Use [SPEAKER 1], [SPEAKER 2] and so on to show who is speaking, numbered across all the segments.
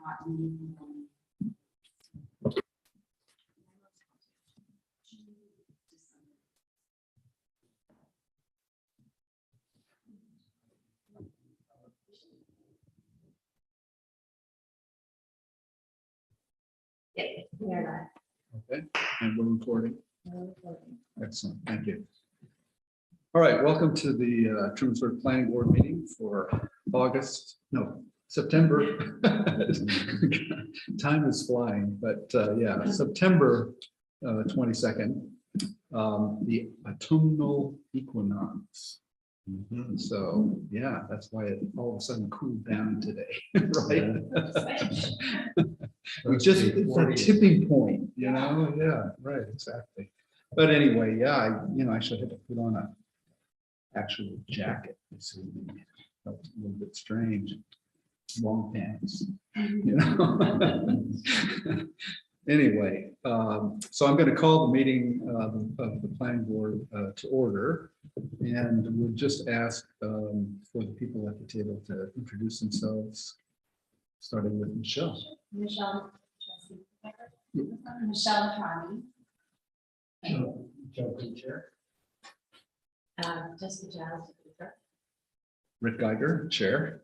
[SPEAKER 1] Okay, and we're recording. Excellent, thank you. All right, welcome to the Trumansburg Planning Board meeting for September. Time is flying, but yeah, September 22nd, the autumnal equinox. So yeah, that's why it all of a sudden cooled down today, right? Just it's a tipping point, you know? Yeah, right, exactly. But anyway, yeah, I should have to put on a actual jacket this evening. Felt a little bit strange. Long pants, you know. Anyway, so I'm going to call the meeting of the planning board to order, and we'll just ask for the people at the table to introduce themselves, starting with Michelle.
[SPEAKER 2] Michelle Trani.
[SPEAKER 3] Joe Chair.
[SPEAKER 2] Jessica Giles.
[SPEAKER 1] Rick Geiger, chair.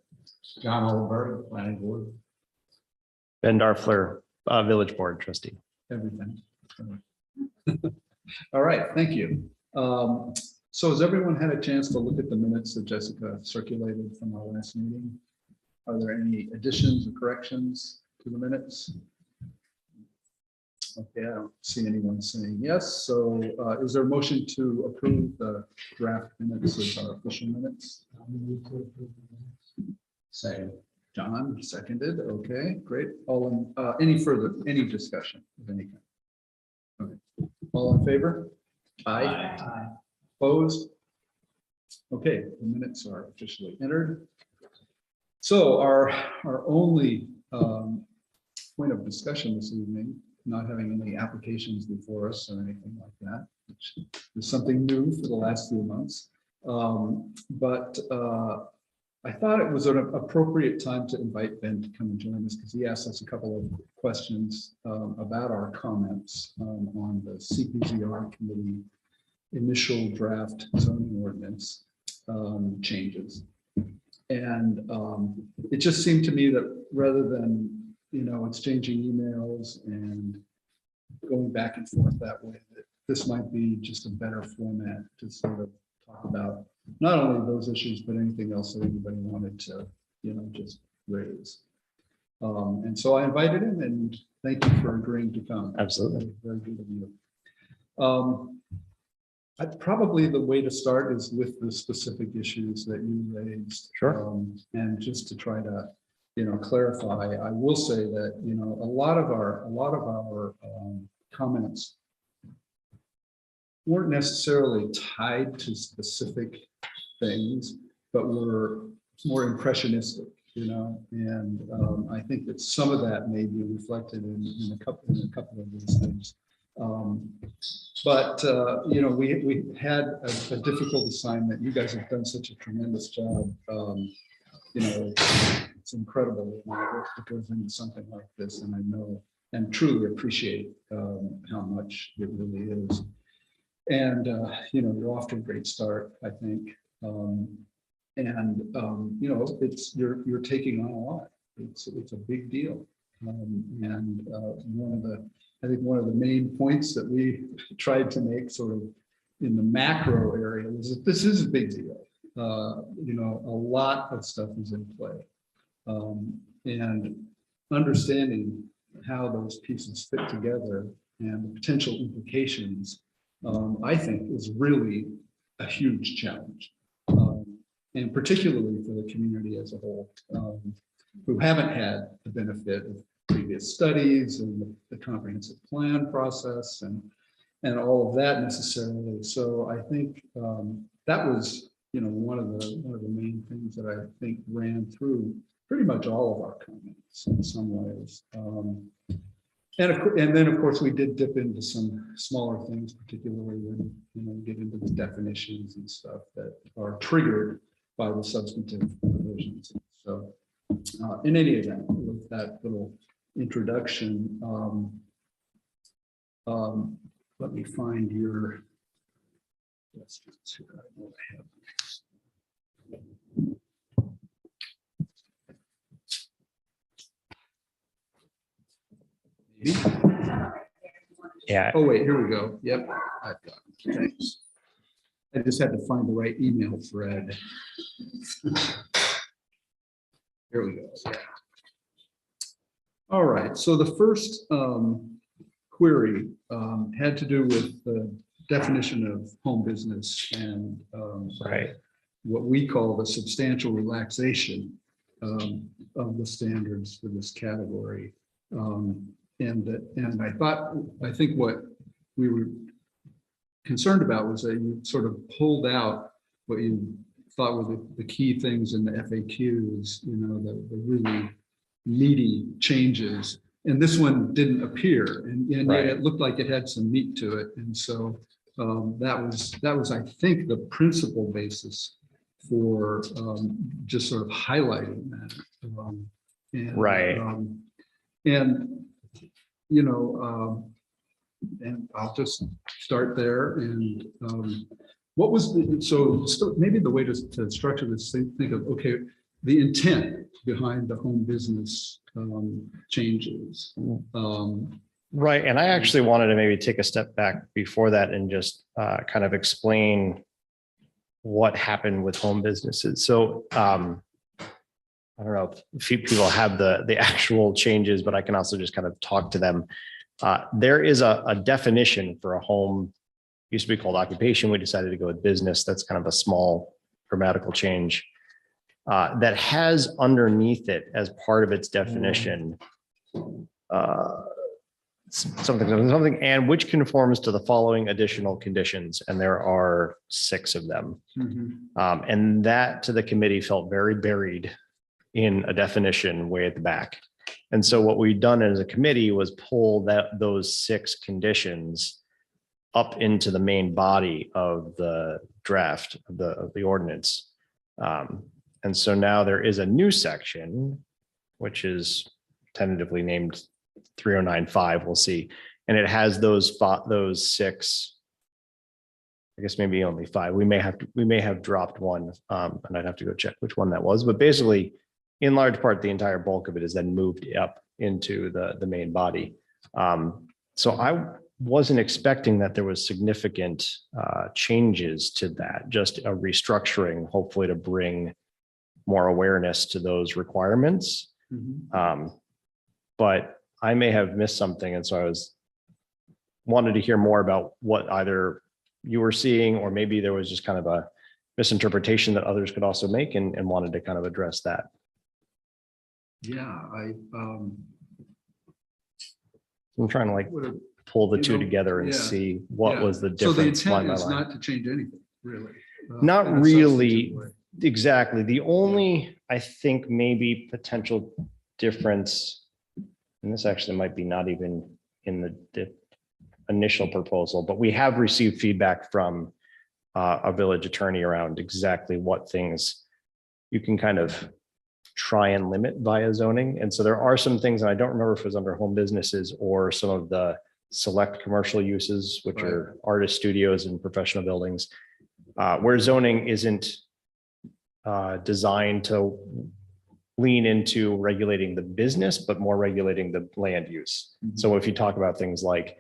[SPEAKER 3] John Olberg, Planning Board.
[SPEAKER 4] Ben Darfler, Village Board Trustee.
[SPEAKER 1] Everything. All right, thank you. So has everyone had a chance to look at the minutes that Jessica circulated from our last meeting? Are there any additions or corrections to the minutes? Okay, I don't see anyone saying yes. So is there a motion to approve the draft minutes as our official minutes?
[SPEAKER 3] Second.
[SPEAKER 1] John seconded. Okay, great. All in, any discussion of any kind? Okay. All in favor? Aye. Opposed? Okay, the minutes are officially entered. So our only point of discussion this evening, not having any applications before us or anything like that, which is something new for the last few months. But I thought it was an appropriate time to invite Ben to come and join us because he asked us a couple of questions about our comments on the CPZR committee initial draft zoning ordinance changes. And it just seemed to me that rather than, exchanging emails and going back and forth that way, that this might be just a better format to sort of talk about not only those issues, but anything else that anybody wanted to, just raise. And so I invited him, and thank you for agreeing to come.
[SPEAKER 4] Absolutely.
[SPEAKER 1] Very good of you. Probably the way to start is with the specific issues that you raised.
[SPEAKER 4] Sure.
[SPEAKER 1] And just to try to, clarify, I will say that, a lot of our comments weren't necessarily tied to specific things, but were more impressionistic, and I think that some of that may be reflected in a couple of these things. But we had a difficult assignment. You guys have done such a tremendous job. It's incredible the work that goes into something like this, and I know and truly appreciate how much it really is. And you're off to a great start, I think. You're taking on a lot. It's a big deal. And one of the main points that we tried to make sort of in the macro area was that this is a big deal. A lot of stuff is in play. And understanding how those pieces fit together and the potential implications, I think, is really a huge challenge. And particularly for the community as a whole, who haven't had the benefit of previous studies and the comprehensive plan process and all of that necessarily. So I think that was one of the main things that I think ran through pretty much all of our comments in some ways. And then of course we did dip into some smaller things, particularly when we get into the definitions and stuff that are triggered by the substantive provisions. So In any event, with that little introduction, let me find your. Let's just see what I have. Maybe.
[SPEAKER 4] Yeah,
[SPEAKER 1] Oh, wait, here we go. Yep, I've got it. Thanks. I just had to find the right email thread. Here we go. Yeah. All right, so the first query had to do with the definition of home business and
[SPEAKER 4] right.
[SPEAKER 1] what we call the substantial relaxation of the standards for this category. And I think what we were concerned about was that you sort of pulled out what you thought were the key things in the FAQs, you know, the really meaty changes. And this one didn't appear, and yet
[SPEAKER 4] Right.
[SPEAKER 1] it looked like it had some meat to it. And so that was, I think, the principal basis for just sort of highlighting that.
[SPEAKER 4] Right.
[SPEAKER 1] And you know, and I'll just start there. And what was so maybe the way to structure this, think of, okay, the intent behind the home business changes.
[SPEAKER 4] Right. And I actually wanted to maybe take a step back before that and just kind of explain what happened with home businesses. So I don't know if people have the actual changes, but I can also just kind of talk to them. There is a definition for a home, used to be called occupation. We decided to go with business. That's kind of a small grammatical change that has underneath it as part of its definition something and which conforms to the following additional conditions, and there are 6 of them. And that to the committee felt very buried in a definition way at the back. And so what we've done as a committee was pull those 6 conditions up into the main body of the draft of the ordinance. And so now there is a new section, which is tentatively named 3095, we'll see. And it has those 6, I guess maybe only 5. We may have dropped one, and I'd have to go check which one that was. But basically, in large part, the entire bulk of it is then moved up into the main body. So I wasn't expecting that there was significant changes to that, just a restructuring, hopefully to bring more awareness to those requirements. But I may have missed something. And so I wanted to hear more about what either you were seeing, or maybe there was just kind of a misinterpretation that others could also make, and wanted to kind of address that.
[SPEAKER 1] Yeah,
[SPEAKER 4] I'm trying to
[SPEAKER 1] would've-
[SPEAKER 4] pull the
[SPEAKER 1] You
[SPEAKER 4] two
[SPEAKER 1] know,
[SPEAKER 4] together and
[SPEAKER 1] yeah,
[SPEAKER 4] see what
[SPEAKER 1] yeah.
[SPEAKER 4] was the
[SPEAKER 1] So the
[SPEAKER 4] difference line
[SPEAKER 1] intent
[SPEAKER 4] by
[SPEAKER 1] is
[SPEAKER 4] line.
[SPEAKER 1] not to change anything, really.
[SPEAKER 4] Not
[SPEAKER 1] in a
[SPEAKER 4] really.
[SPEAKER 1] substantive way.
[SPEAKER 4] Exactly. The only, I think, maybe potential difference, and this actually might be not even in the initial proposal, but we have received feedback from a village attorney around exactly what things you can kind of try and limit via zoning. And so there are some things, and I don't remember if it was under home businesses or some of the select commercial uses, which are artist studios and professional buildings, where zoning isn't designed to lean into regulating the business, but more regulating the land use. So if you talk about things like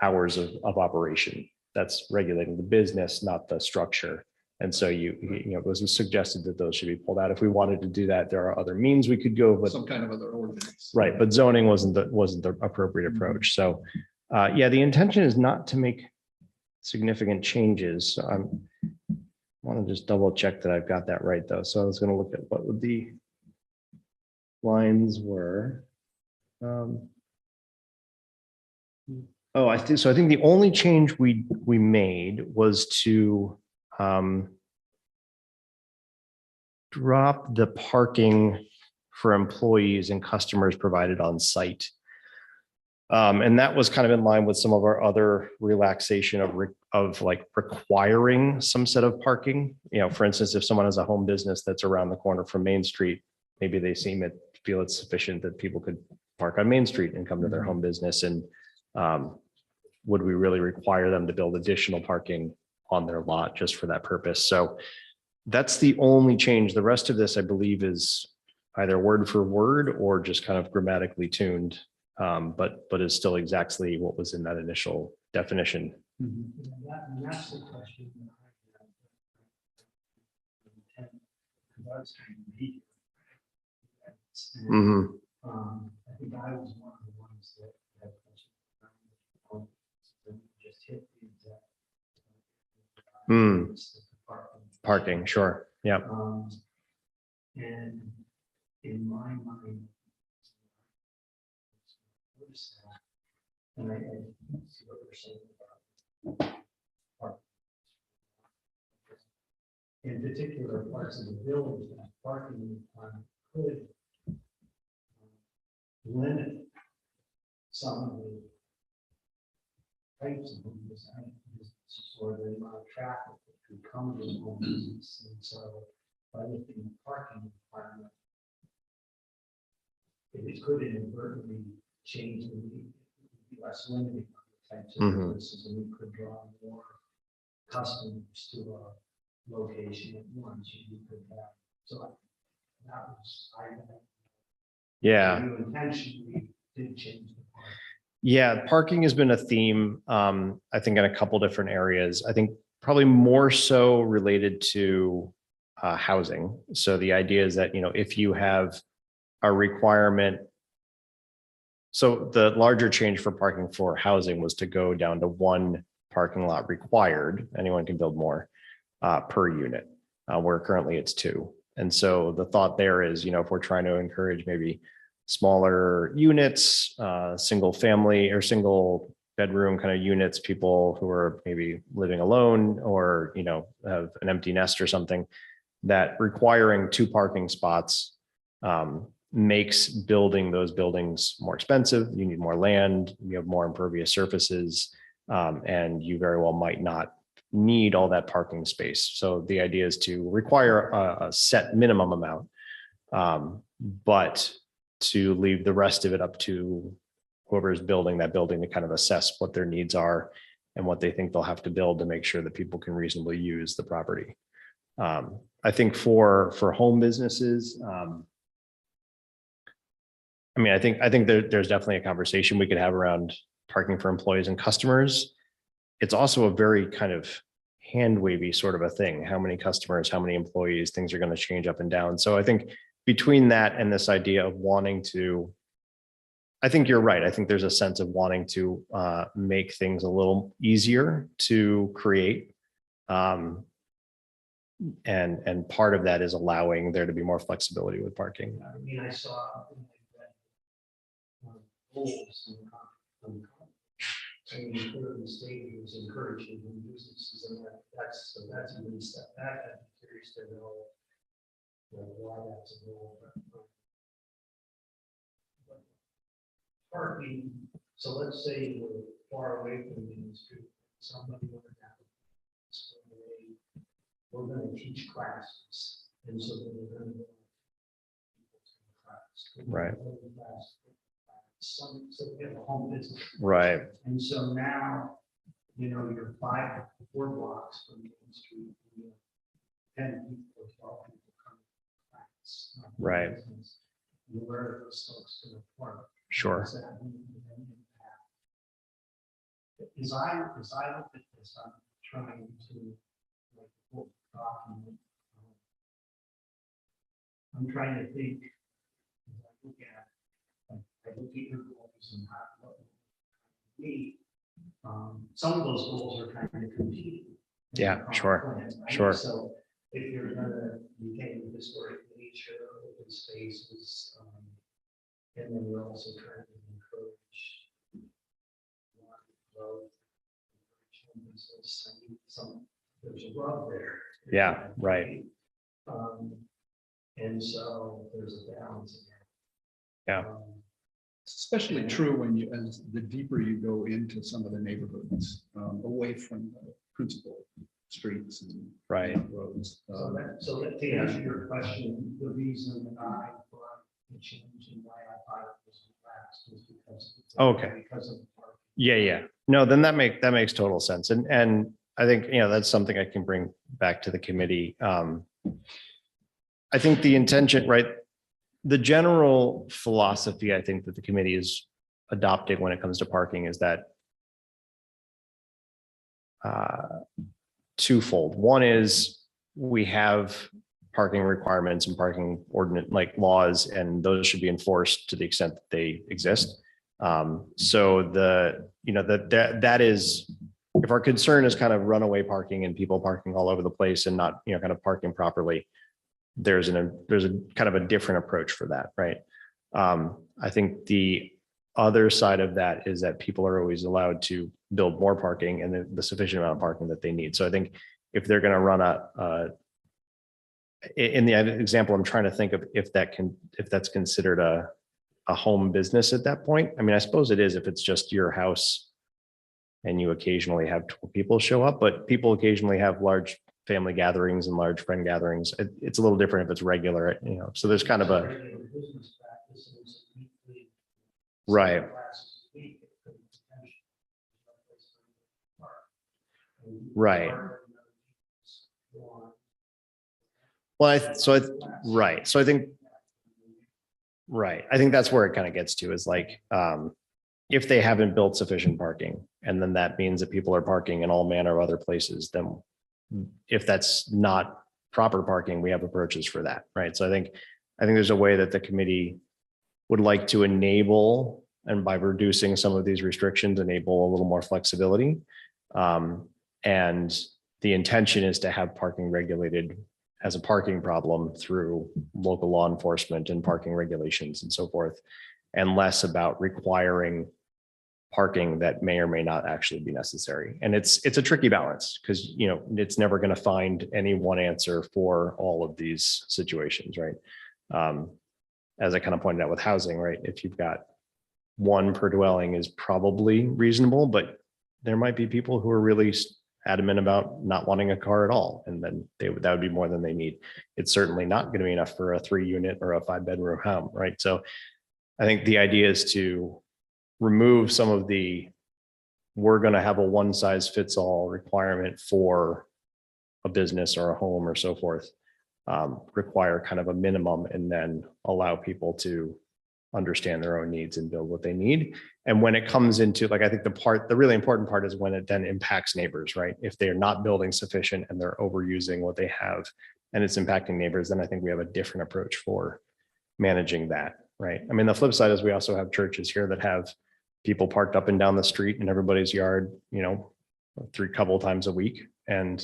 [SPEAKER 4] hours of operation, that's regulating the business, not the structure. And so it was suggested that those should be pulled out. If we wanted to do that, there are other means we could go, but
[SPEAKER 1] Some kind of other ordinance.
[SPEAKER 4] right, but zoning wasn't the appropriate approach. So yeah, the intention is not to make significant changes. So I want to just double check that I've got that right though. So I was going to look at what would the lines were. Oh, I think so. I think the only change we made was to drop the parking for employees and customers provided on site. And that was kind of in line with some of our other relaxation of like requiring some set of parking. For instance, if someone has a home business that's around the corner from Main Street, maybe they feel it's sufficient that people could park on Main Street and come to their home business. And would we really require them to build additional parking on their lot just for that purpose? So that's the only change. The rest of this, I believe, is either word for word or just kind of grammatically tuned, but is still exactly what was in that initial definition.
[SPEAKER 1] Mhm.
[SPEAKER 2] And that's the question. That I have. Because I was trying to read it. And,
[SPEAKER 4] Mhm.
[SPEAKER 2] I think I was one of the ones that had questions. Just hit the exact.
[SPEAKER 4] Mm.
[SPEAKER 2] It's the
[SPEAKER 4] Parking, sure. Yeah.
[SPEAKER 2] And in my mind. Notice that, and I see what you're saying about. parking. In particular parts of the village, that parking could limit some of the types of home design or the amount of traffic that could come to home business. And so by lifting the parking requirement, it could inadvertently change the be less limiting on the types of
[SPEAKER 4] Mhm.
[SPEAKER 2] businesses, and we could draw more customers to a location at once. You could have, so that was,
[SPEAKER 4] Yeah.
[SPEAKER 2] you intentionally did change the park.
[SPEAKER 4] Yeah, parking has been a theme, I think in a couple different areas. I think probably more so related to housing. So the idea is that, if you have a requirement. So the larger change for parking for housing was to go down to one parking lot required. Anyone can build more per unit, where currently it's two. And so the thought there is, if we're trying to encourage maybe smaller units, single family or single bedroom kind of units, people who are maybe living alone or, have an empty nest or something, that requiring two parking spots makes building those buildings more expensive. You need more land, you have more impervious surfaces, and you very well might not need all that parking space. So the idea is to require a set minimum amount, but to leave the rest of it up to whoever is building that building to kind of assess what their needs are and what they think they'll have to build to make sure that people can reasonably use the property. I think for home businesses, I think there's definitely a conversation we could have around parking for employees and customers. It's also a very kind of hand wavy sort of a thing. How many customers, how many employees, things are going to change up and down. So I think between that and this idea of wanting to, I think you're right. I think there's a sense of wanting to make things a little easier to create. And part of that is allowing there to be more flexibility with parking.
[SPEAKER 2] I mean, I saw goals and the state was encouraging new businesses, and that's a good step back. I'm curious to know why that's a goal. But parking, so let's say we're far away from the industry, somebody would have we're going to teach classes, and so then we're going to go to class.
[SPEAKER 4] Right.
[SPEAKER 2] So we have a home business.
[SPEAKER 4] Right.
[SPEAKER 2] And so now, you're 4 blocks from Main Street. 10 people, 12 people come to class.
[SPEAKER 4] Right.
[SPEAKER 2] Where are those folks going to park?
[SPEAKER 4] Sure.
[SPEAKER 2] Does that mean an impact? As I look at this, I'm trying to document. I'm trying to think. As I look at your goals and how what we need. Some of those goals are kind of competing.
[SPEAKER 4] Yeah, sure.
[SPEAKER 2] Plan, right?
[SPEAKER 4] Sure.
[SPEAKER 2] So if you're going to retain historic nature, open spaces, and then we're also trying to encourage growth, there's a rub there.
[SPEAKER 4] Yeah, right.
[SPEAKER 2] And so there's a balance in there.
[SPEAKER 4] Yeah.
[SPEAKER 1] especially true when you, as the deeper you go into some of the neighborhoods, away from the principal streets and
[SPEAKER 4] Right.
[SPEAKER 1] roads.
[SPEAKER 2] So that to answer your question, the reason I brought the change and why I thought it was relaxed was because.
[SPEAKER 4] Okay.
[SPEAKER 2] Because of the park.
[SPEAKER 4] Yeah. No, then that makes total sense. And I think, that's something I can bring back to the committee. I think the intention, right? The general philosophy, I think that the committee is adopting when it comes to parking is that twofold. One is we have parking requirements and parking ordinance like laws, and those should be enforced to the extent that they exist. So that is, if our concern is kind of runaway parking and people parking all over the place and not, kind of parking properly, there's a kind of a different approach for that, right? I think the other side of that is that people are always allowed to build more parking and the sufficient amount of parking that they need. So I think if they're going to run in the example, I'm trying to think of if that's considered a home business at that point. I mean, I suppose it is if it's just your house and you occasionally have people show up, but people occasionally have large family gatherings and large friend gatherings. It's a little different if it's regular, so there's kind of a,
[SPEAKER 2] Regular business practices, weekly
[SPEAKER 4] right.
[SPEAKER 2] classes a week, it could potentially be a place for park. And
[SPEAKER 4] Right.
[SPEAKER 2] park, you know,
[SPEAKER 4] Well, right. So I think, right. I think that's where it kind of gets to is like, if they haven't built sufficient parking, and then that means that people are parking in all manner of other places, then if that's not proper parking, we have approaches for that, right? So I think there's a way that the committee would like to enable, and by reducing some of these restrictions, enable a little more flexibility. And the intention is to have parking regulated as a parking problem through local law enforcement and parking regulations and so forth, and less about requiring parking that may or may not actually be necessary. And it's a tricky balance because, it's never going to find any one answer for all of these situations, right? As I kind of pointed out with housing, right? If you've got one per dwelling is probably reasonable, but there might be people who are really adamant about not wanting a car at all. And then that would be more than they need. It's certainly not going to be enough for a 3-unit or a 5-bedroom home, right? So I think the idea is to remove some of we're going to have a one-size-fits-all requirement for a business or a home or so forth, require kind of a minimum, and then allow people to understand their own needs and build what they need. And when it comes into, like, I think the really important part is when it then impacts neighbors, right? If they're not building sufficient and they're overusing what they have and it's impacting neighbors, then I think we have a different approach for managing that, right? I mean, the flip side is we also have churches here that have people parked up and down the street in everybody's yard, 3 couple times a week. And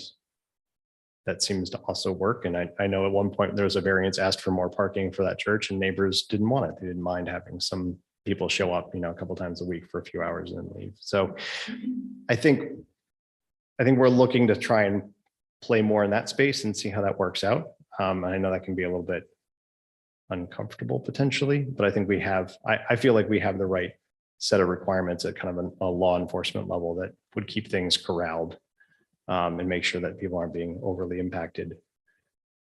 [SPEAKER 4] that seems to also work. And I know at one point there was a variance asked for more parking for that church, and neighbors didn't want it. They didn't mind having some people show up, a couple times a week for a few hours and then leave. So I think we're looking to try and play more in that space and see how that works out. And I know that can be a little bit uncomfortable potentially, but I think I feel like we have the right set of requirements at kind of a law enforcement level that would keep things corralled, and make sure that people aren't being overly impacted.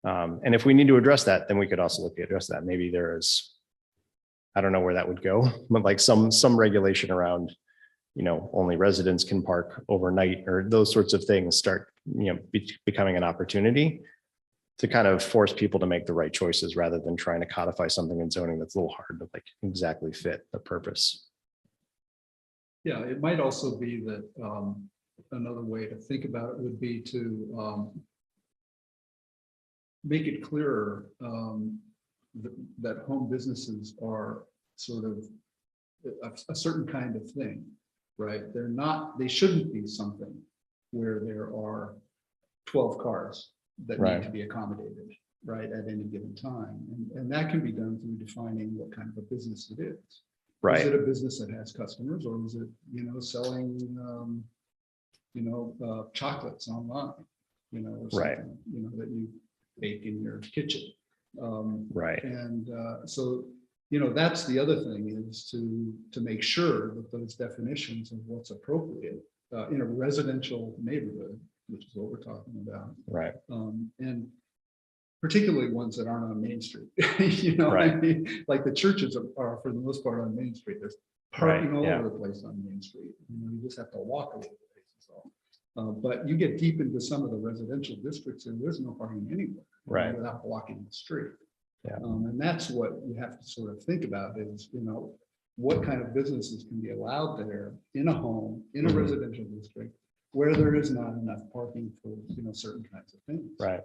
[SPEAKER 4] And if we need to address that, then we could also look at address that. Maybe there is, I don't know where that would go, but like some regulation around, only residents can park overnight, or those sorts of things start, becoming an opportunity to kind of force people to make the right choices rather than trying to codify something in zoning that's a little hard to like exactly fit the purpose.
[SPEAKER 1] Yeah, it might also be that another way to think about it would be to make it clearer that home businesses are sort of a certain kind of thing, right? They shouldn't be something where there are 12 cars that
[SPEAKER 4] Right.
[SPEAKER 1] need to be accommodated, right, at any given time. And that can be done through defining what kind of a business it is. Is
[SPEAKER 4] Right.
[SPEAKER 1] it a business that has customers, or is it, selling, chocolates online, or
[SPEAKER 4] Right.
[SPEAKER 1] something, that you bake in your kitchen.
[SPEAKER 4] Right.
[SPEAKER 1] And so that's the other thing is to make sure that those definitions of what's appropriate in a residential neighborhood, which is what we're talking about,
[SPEAKER 4] Right.
[SPEAKER 1] and particularly ones that aren't on Main Street. What I
[SPEAKER 4] Right.
[SPEAKER 1] mean? Like the churches are for the most part on Main Street. There's parking
[SPEAKER 4] Right,
[SPEAKER 1] all
[SPEAKER 4] yeah.
[SPEAKER 1] over the place on Main Street. You just have to walk over the place. So, but you get deep into some of the residential districts and there's no parking anywhere.
[SPEAKER 4] Right.
[SPEAKER 1] Without blocking the street.
[SPEAKER 4] Yeah.
[SPEAKER 1] And that's what you have to sort of think about is, what kind of businesses can be allowed there in a home, in a
[SPEAKER 4] Mhm.
[SPEAKER 1] residential district, where there is not enough parking for, certain kinds of things.
[SPEAKER 4] Right.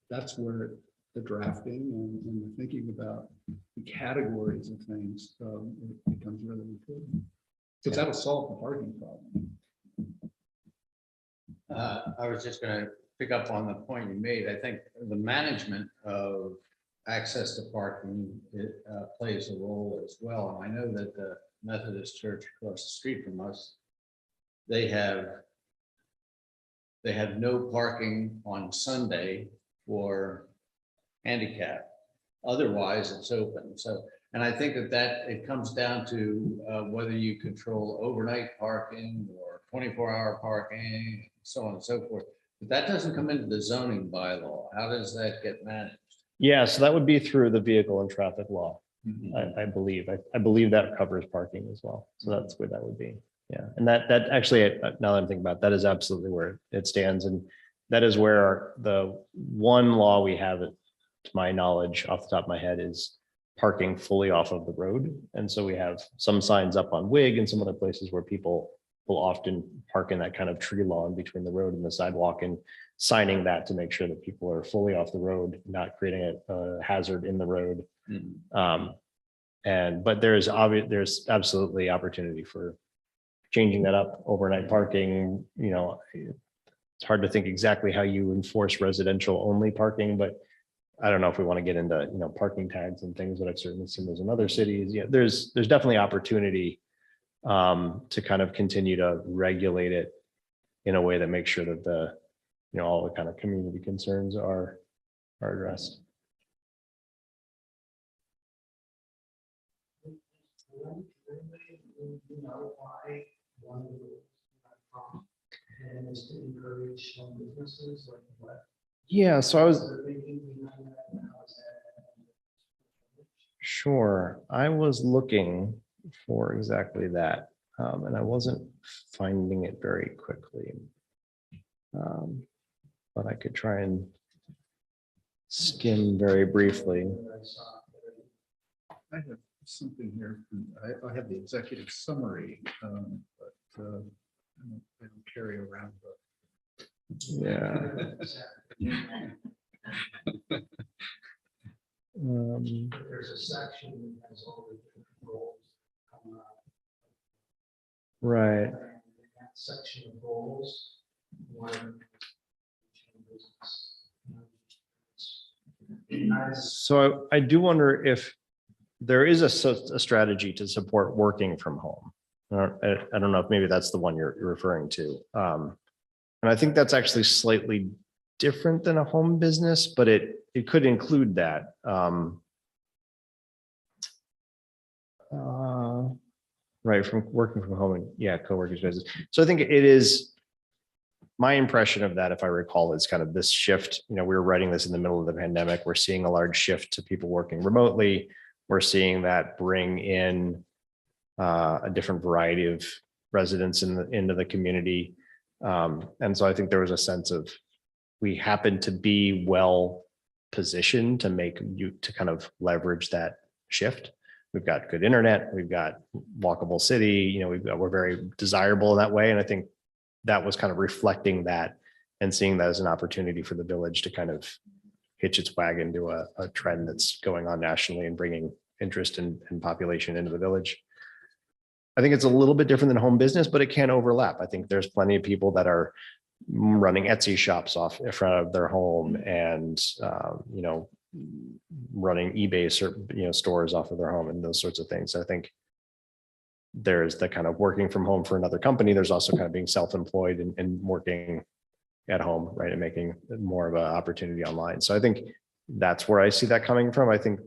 [SPEAKER 1] That's where the drafting and the thinking about the categories of things, it becomes really important. Because that'll solve the parking problem.
[SPEAKER 3] I was just gonna pick up on the point you made. I think the management of access to parking plays a role as well. And I know that the Methodist Church across the street from us, they have no parking on Sunday for handicap. Otherwise, it's open. So, and I think that it comes down to whether you control overnight parking or 24-hour parking, so on and so forth. But that doesn't come into the zoning bylaw. How does that get managed?
[SPEAKER 4] Yeah, so that would be through the vehicle and traffic law,
[SPEAKER 1] Mm-hmm.
[SPEAKER 4] I believe. I believe that covers parking as well. So that's where that would be. Yeah, and that actually, now that I'm thinking about it, that is absolutely where it stands. And that is where the one law we have, to my knowledge, off the top of my head, is parking fully off of the road. And so we have some signs up on Wig and some other places where people will often park in that kind of tree lawn between the road and the sidewalk, and signing that to make sure that people are fully off the road, not creating a hazard in the road. But there's absolutely opportunity for changing that up. Overnight parking, it's hard to think exactly how you enforce residential only parking, but I don't know if we want to get into, parking tags and things that I've certainly seen those in other cities. Yeah, there's definitely opportunity to kind of continue to regulate it in a way that makes sure that all the kind of community concerns are addressed.
[SPEAKER 2] Why one of the and is to encourage some businesses like what?
[SPEAKER 4] Yeah, so I was
[SPEAKER 2] the thinking behind that, and how is that?
[SPEAKER 4] sure. I was looking for exactly that, and I wasn't finding it very quickly. But I could try and skim very briefly.
[SPEAKER 1] I have something here. I have the executive summary, but I don't carry around the.
[SPEAKER 4] Yeah.
[SPEAKER 2] There's a section that has all the different goals coming up.
[SPEAKER 4] Right.
[SPEAKER 2] And in that section of goals, one.
[SPEAKER 4] So I do wonder if there is a strategy to support working from home. I don't know if maybe that's the one you're referring to. And I think that's actually slightly different than a home business, but it could include that. Right, from working from home and co-working spaces. So I think it is. My impression of that, if I recall, is kind of this shift. We were writing this in the middle of the pandemic. We're seeing a large shift to people working remotely. We're seeing that bring in a different variety of residents into the community. And so I think there was a sense of we happen to be well positioned to kind of leverage that shift. We've got good internet. We've got walkable city. We're very desirable in that way. And I think that was kind of reflecting that and seeing that as an opportunity for the village to kind of hitch its wagon to a trend that's going on nationally and bringing interest and population into the village. I think it's a little bit different than home business, but it can overlap. I think there's plenty of people that are running Etsy shops off in front of their home and, running eBay stores off of their home and those sorts of things. I think there's the kind of working from home for another company. There's also kind of being self-employed and working at home, right, and making more of an opportunity online. So I think that's where I see that coming from. I think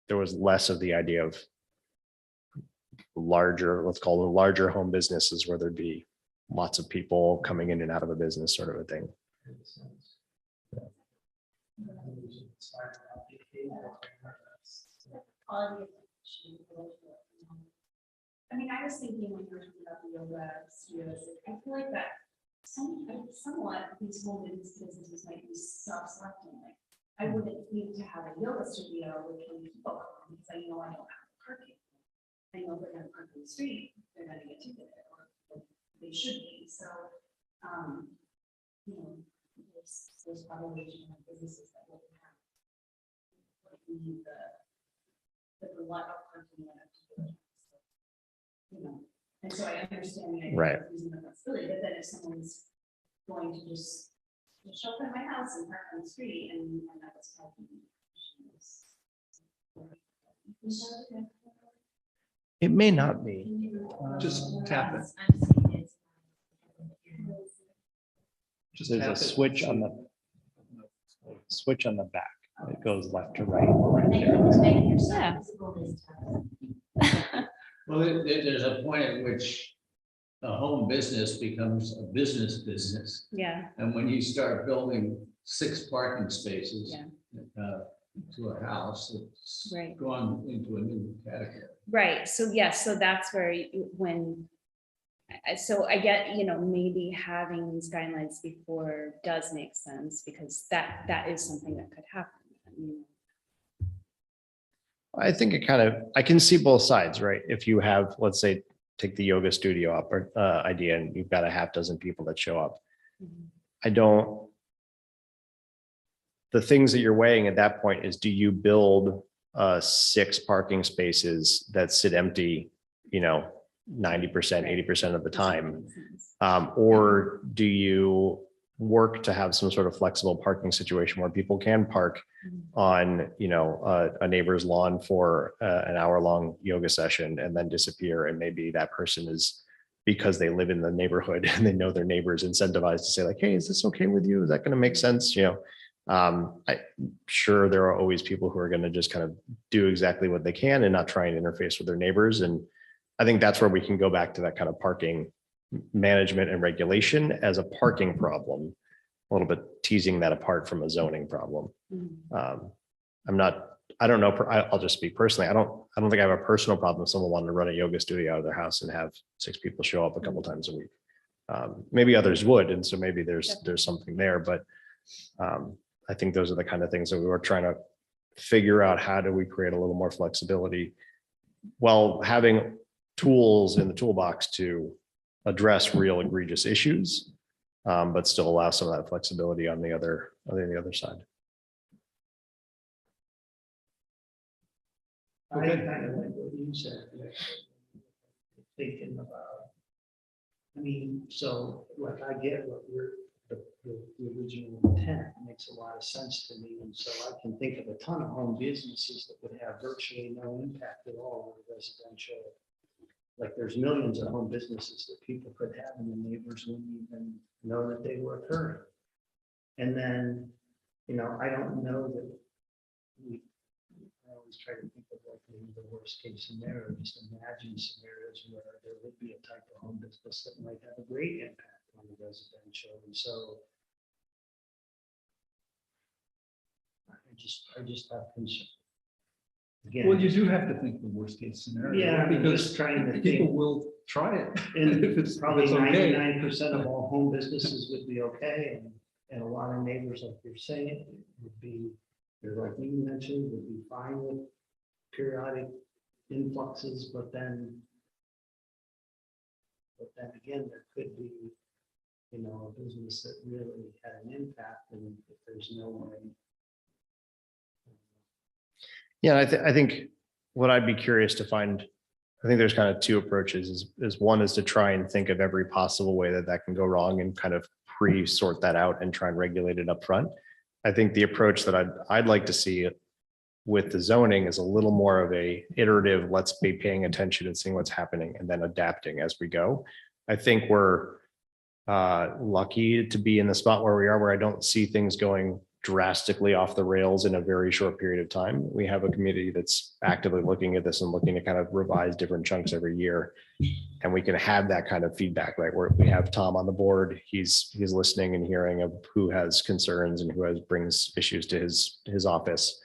[SPEAKER 4] there was less of the idea of larger, let's call them larger home businesses where there'd be lots of people coming in and out of a business sort of a thing.
[SPEAKER 5] I mean, I was thinking when you were talking about the yoga studios, I feel like that somewhat these home businesses might be self-selecting. Like, I wouldn't need to have a yoga studio with 20 people because I know I don't have parking. I know they're gonna park on the street, they're gonna get ticketed, or they should be, so, you know, there's probably businesses that will have. Like, need the lot of parking. You know, and so I understand the idea
[SPEAKER 4] Right.
[SPEAKER 5] of using the flexibility, but then if someone's going to just show up at my house and park on the street and that was parking.
[SPEAKER 4] It may not be.
[SPEAKER 1] Just tap it. Just
[SPEAKER 4] There's
[SPEAKER 1] tap
[SPEAKER 4] a
[SPEAKER 1] it.
[SPEAKER 4] switch on the back. It goes left to right.
[SPEAKER 5] Yeah.
[SPEAKER 3] Well, there's a point at which a home business becomes a business.
[SPEAKER 5] Yeah,
[SPEAKER 3] And when you start building 6 parking spaces
[SPEAKER 5] Yeah.
[SPEAKER 3] To a house, it's
[SPEAKER 5] Right.
[SPEAKER 3] gone into a new category.
[SPEAKER 5] right, so yes, so that's where so I get, you know, maybe having these guidelines before does make sense, because that is something that could happen. You know.
[SPEAKER 4] I think I can see both sides, right? If you have, let's say, take the yoga studio up or idea and you've got a half dozen people that show up. The things that you're weighing at that point is, do you build 6 parking spaces that sit empty, you know, 90%, 80% of the time? Or do you work to have some sort of flexible parking situation where people can park on, you know, a neighbor's lawn for an hour-long yoga session and then disappear? And maybe that person is, because they live in the neighborhood and they know their neighbors, incentivized to say like, hey, is this okay with you? Is that going to make sense? You know, I'm sure there are always people who are going to just kind of do exactly what they can and not try and interface with their neighbors. And I think that's where we can go back to that kind of parking management and regulation as a parking problem, a little bit teasing that apart from a zoning problem. I don't know. I'll just speak personally. I don't think I have a personal problem if someone wanted to run a yoga studio out of their house and have 6 people show up a couple times a week. Maybe others would. And so maybe there's something there, but I think those are the kind of things that we were trying to figure out. How do we create a little more flexibility while having tools in the toolbox to address real egregious issues, but still allow some of that flexibility on the other side.
[SPEAKER 2] I kind of like what you said, like, thinking about. I mean, so like I get what the original intent makes a lot of sense to me, and so I can think of a ton of home businesses that would have virtually no impact at all on residential. Like there's millions of home businesses that people could have and the neighbors wouldn't even know that they were occurring. And then, you know, I don't know that I always try to think of like maybe the worst case scenario, just imagine scenarios where there would be a type of home business that might have a great impact on the residential. And so I just have concern. Again,
[SPEAKER 1] Well, you do have to think the worst case scenario.
[SPEAKER 2] Yeah, I'm
[SPEAKER 1] because
[SPEAKER 2] just trying to
[SPEAKER 1] people
[SPEAKER 2] think.
[SPEAKER 1] will try it.
[SPEAKER 2] And
[SPEAKER 1] if it's
[SPEAKER 2] probably
[SPEAKER 1] okay.
[SPEAKER 2] 99% of all home businesses would be okay, and a lot of neighbors, like you're saying, would be, like you mentioned, would be fine with periodic influxes, but then again, there could be, you know, a business that really had an impact, and if there's no way.
[SPEAKER 4] Yeah, I think what I'd be curious to find, I think there's kind of 2 approaches. Is one is to try and think of every possible way that can go wrong and kind of pre-sort that out and try and regulate it up front. I think the approach that I'd like to see with the zoning is a little more of a iterative, let's be paying attention and seeing what's happening and then adapting as we go. I think we're lucky to be in the spot where we are, where I don't see things going drastically off the rails in a very short period of time. We have a community that's actively looking at this and looking to kind of revise different chunks every year. And we can have that kind of feedback, right? Where we have Tom on the board, he's listening and hearing of who has concerns and brings issues to his office.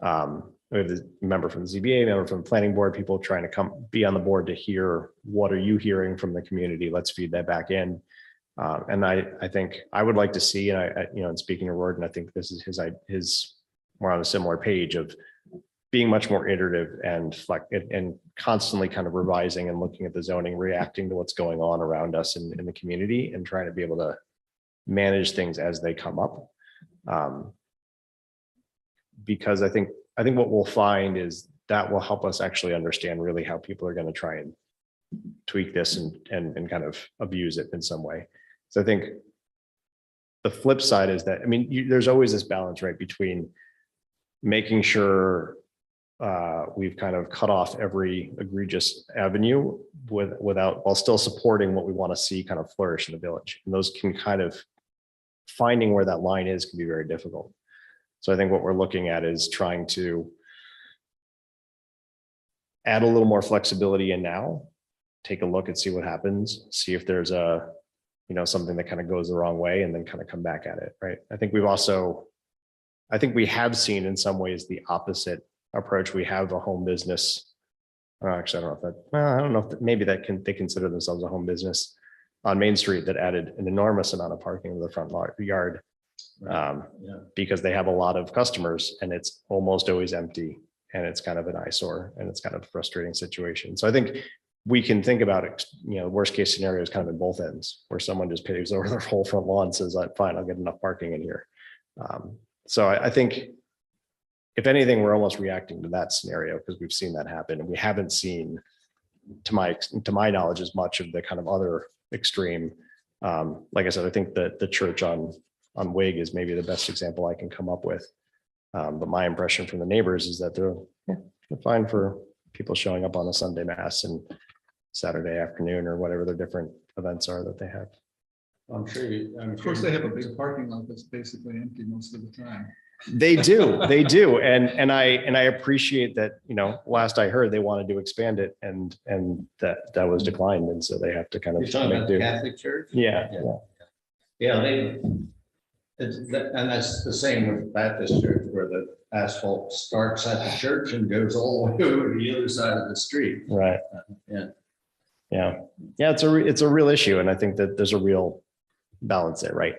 [SPEAKER 4] We have the member from the ZBA, member from the planning board, people trying to be on the board to hear, what are you hearing from the community? Let's feed that back in. And I think I would like to see, and and speaking to Roard, and I think this is his, we're on a similar page of being much more iterative and constantly kind of revising and looking at the zoning, reacting to what's going on around us in the community and trying to be able to manage things as they come up. Because I think what we'll find is that will help us actually understand really how people are going to try and tweak this and kind of abuse it in some way. So I think the flip side is that, I mean, there's always this balance, right, between making sure we've kind of cut off every egregious avenue while still supporting what we want to see kind of flourish in the village. And those can kind of, finding where that line is can be very difficult. So I think what we're looking at is trying to add a little more flexibility in now, take a look and see what happens, see if there's something that kind of goes the wrong way and then kind of come back at it, right? I think we have seen in some ways the opposite approach. We have a home business. Actually, I don't know if maybe they consider themselves a home business on Main Street that added an enormous amount of parking to the front yard. Because they have a lot of customers and it's almost always empty and it's kind of an eyesore and it's kind of a frustrating situation. So I think we can think about it, worst case scenario is kind of in both ends where someone just paves over their whole front lawn and says, fine, I'll get enough parking in here. So I think if anything, we're almost reacting to that scenario because we've seen that happen and we haven't seen, to my knowledge, as much of the kind of other extreme. Like I said, I think that the church on Wig is maybe the best example I can come up with. But my impression from the neighbors is that they're fine for people showing up on a Sunday mass and Saturday afternoon or whatever their different events are that they have.
[SPEAKER 3] I'm sure.
[SPEAKER 1] Of course, they have a big parking lot that's basically empty most of the time.
[SPEAKER 4] They do. And I appreciate that, last I heard, they wanted to expand it and that was declined. And so they have to kind
[SPEAKER 3] You're talking
[SPEAKER 4] of
[SPEAKER 3] about the Catholic Church?
[SPEAKER 4] Yeah.
[SPEAKER 3] And that's the same with Baptist Church, where the asphalt starts at the church and goes all the way over to the other side of the street.
[SPEAKER 4] Right. Yeah. It's a real issue. And I think that there's a real balance there, right?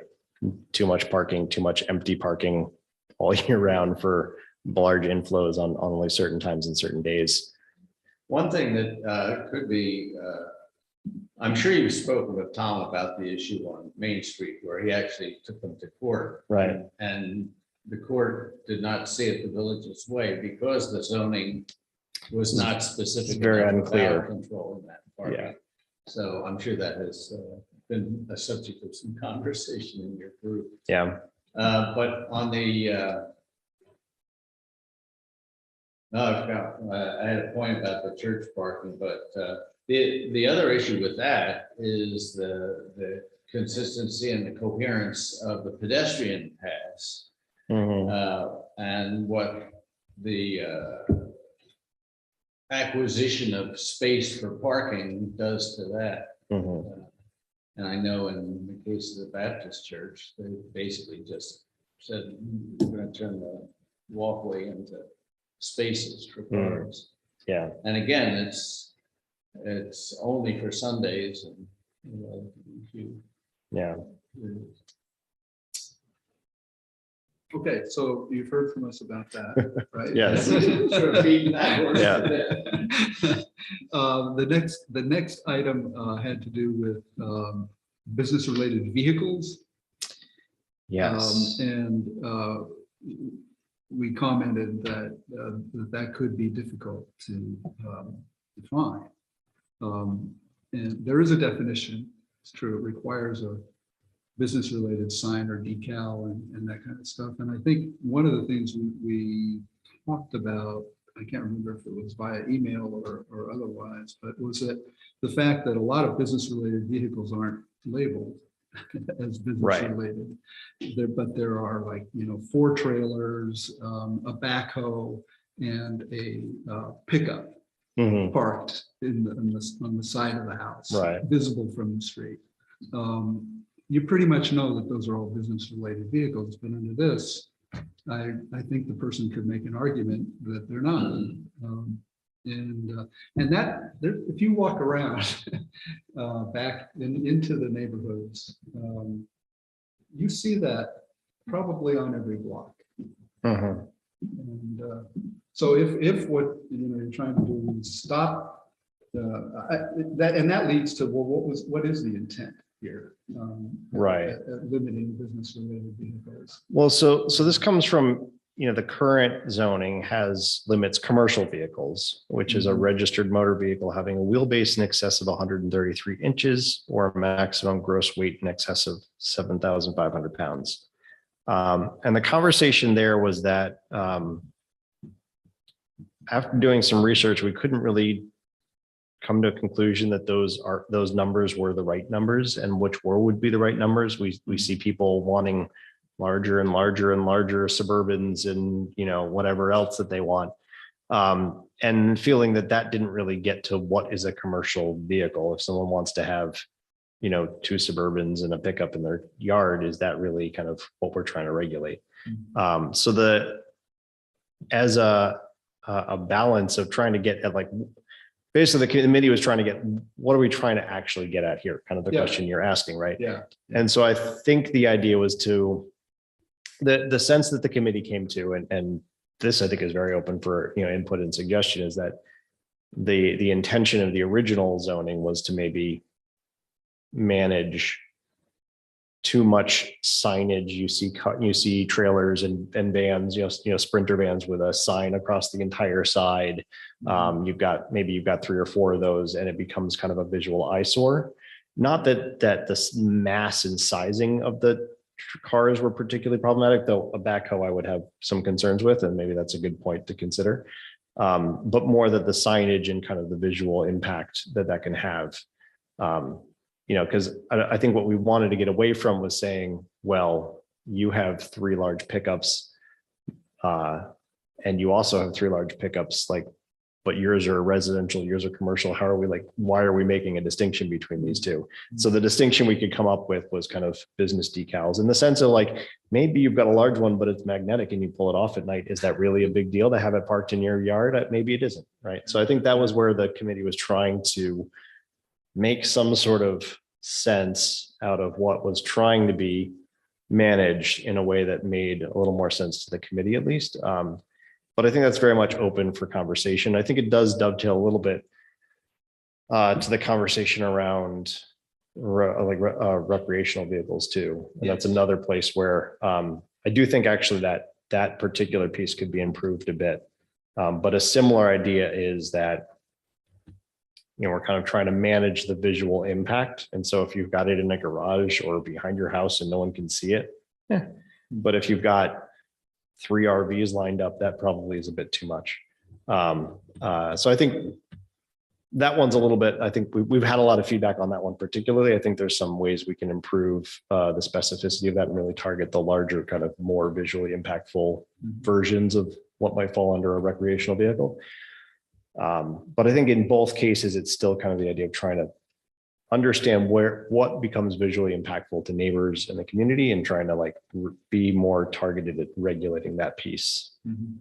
[SPEAKER 4] Too much parking, too much empty parking all year round for large inflows on only certain times and certain days.
[SPEAKER 3] One thing that could be, I'm sure you've spoken with Tom about the issue on Main Street where he actually took them to court.
[SPEAKER 4] Right.
[SPEAKER 3] And the court did not see it the village's way because the zoning was not specific.
[SPEAKER 4] It's very
[SPEAKER 3] enough
[SPEAKER 4] unclear.
[SPEAKER 3] about control in that part.
[SPEAKER 4] Yeah.
[SPEAKER 3] So I'm sure that has been a subject of some conversation in your group.
[SPEAKER 4] Yeah.
[SPEAKER 3] But on the, I had a point about the church parking, but the other issue with that is the consistency and the coherence of the pedestrian paths.
[SPEAKER 4] Mhm.
[SPEAKER 3] And what the acquisition of space for parking does to that.
[SPEAKER 4] Mhm.
[SPEAKER 3] And I know in the case of the Baptist church, they basically just said, we're going to turn the walkway into spaces for cars.
[SPEAKER 4] Yeah.
[SPEAKER 3] And again, it's only for Sundays and, if you.
[SPEAKER 4] Yeah.
[SPEAKER 1] Okay, so you've heard from us about that, right?
[SPEAKER 4] Yes.
[SPEAKER 3] Sort of beating that horse
[SPEAKER 4] Yeah.
[SPEAKER 3] to death.
[SPEAKER 1] The next item had to do with business-related vehicles.
[SPEAKER 4] Yes.
[SPEAKER 1] And we commented that that could be difficult to define. And there is a definition, it's true, it requires a business-related sign or decal and that kind of stuff. And I think one of the things we talked about, I can't remember if it was via email or otherwise, but was that the fact that a lot of business-related vehicles aren't labeled as business
[SPEAKER 4] Right.
[SPEAKER 1] related. But there are like, 4 trailers, a backhoe, and a pickup
[SPEAKER 4] Mhm.
[SPEAKER 1] parked on the side of the house.
[SPEAKER 4] Right.
[SPEAKER 1] Visible from the street. You pretty much know that those are all business related vehicles, but under this, I think the person could make an argument that they're not. And that, if you walk around back into the neighborhoods, you see that probably on every block.
[SPEAKER 4] Mhm.
[SPEAKER 1] And so if what you're trying to do is stop that leads to, well, what is the intent here?
[SPEAKER 4] Right.
[SPEAKER 1] at limiting business related vehicles.
[SPEAKER 4] Well, so this comes from, the current zoning limits commercial vehicles, which is a
[SPEAKER 1] Mhm.
[SPEAKER 4] registered motor vehicle having a wheelbase in excess of 133 inches or a maximum gross weight in excess of 7,500 pounds. And the conversation there was that after doing some research, we couldn't really come to a conclusion that those numbers were the right numbers, and which would be the right numbers. We see people wanting larger and larger and larger Suburbans and, whatever else that they want. And feeling that didn't really get to what is a commercial vehicle. If someone wants to have, 2 Suburbans and a pickup in their yard, is that really kind of what we're trying to regulate? So as a balance of trying to get at, like, basically the committee was trying to get, what are we trying to actually get at here? Kind of the
[SPEAKER 1] Yeah.
[SPEAKER 4] question you're asking, right?
[SPEAKER 1] Yeah.
[SPEAKER 4] And so I think the idea was the sense that the committee came to, and this I think is very open for, input and suggestion, is that the intention of the original zoning was to maybe manage too much signage. You see trailers and vans, Sprinter vans with a sign across the entire side. You've got 3 or 4 of those, and it becomes kind of a visual eyesore. Not that the mass and sizing of the cars were particularly problematic, though a backhoe I would have some concerns with, and maybe that's a good point to consider. But more that the signage and kind of the visual impact that can have. Because I think what we wanted to get away from was saying, well, you have 3 large pickups, and you also have 3 large pickups, but yours are residential, yours are commercial. Why are we making a distinction between these two? So the distinction we could come up with was kind of business decals, in the sense of, maybe you've got a large one, but it's magnetic and you pull it off at night. Is that really a big deal to have it parked in your yard? Maybe it isn't, right? So I think that was where the committee was trying to make some sort of sense out of what was trying to be managed in a way that made a little more sense to the committee, at least. But I think that's very much open for conversation. I think it does dovetail a little bit to the conversation around recreational vehicles too. And that's another place where I do think actually that particular piece could be improved a bit. But a similar idea is that, we're kind of trying to manage the visual impact. And so if you've got it in a garage or behind your house and no one can see it, but if you've got 3 RVs lined up, that probably is a bit too much. So I think that one's a little bit, I think we've had a lot of feedback on that one particularly. I think there's some ways we can improve the specificity of that and really target the larger, kind of more visually impactful versions of what might fall under a recreational vehicle. But I think in both cases, it's still kind of the idea of trying to understand what becomes visually impactful to neighbors in the community, and trying to be more targeted at regulating that piece.
[SPEAKER 1] Mhm.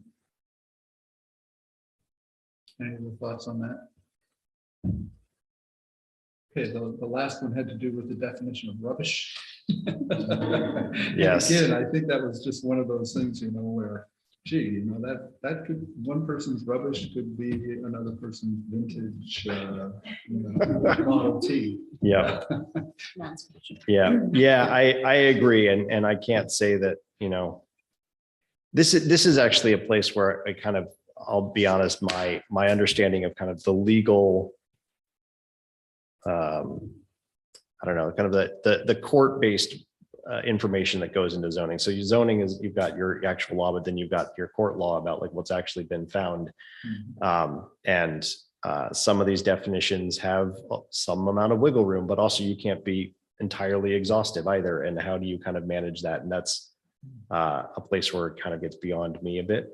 [SPEAKER 1] Any other thoughts on that? Okay, the last one had to do with the definition of rubbish.
[SPEAKER 4] Yes.
[SPEAKER 1] Again, I think that was just one of those things, where, gee, that could, one person's rubbish could be another person's vintage, Model T.
[SPEAKER 4] Yeah. Yeah, I agree. And I can't say that, this is actually a place where I'll be honest, my understanding of kind of the legal, I don't know, kind of the court-based information that goes into zoning. So your zoning is, you've got your actual law, but then you've got your court law about what's actually been found. And some of these definitions have some amount of wiggle room, but also you can't be entirely exhaustive either. And how do you kind of manage that? And that's a place where it kind of gets beyond me a bit.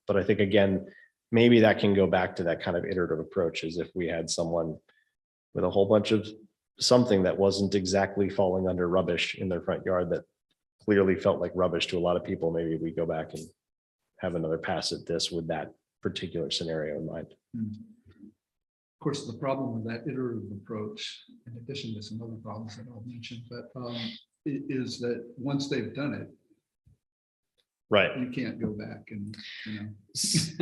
[SPEAKER 4] But I think, again, maybe that can go back to that kind of iterative approach, as if we had someone with a whole bunch of something that wasn't exactly falling under rubbish in their front yard that clearly felt like rubbish to a lot of people. Maybe we go back and have another pass at this with that particular scenario in mind.
[SPEAKER 1] Of course, the problem with that iterative approach, in addition to some other problems that I'll mention, but is that once they've done it,
[SPEAKER 4] Right.
[SPEAKER 1] you can't go back and,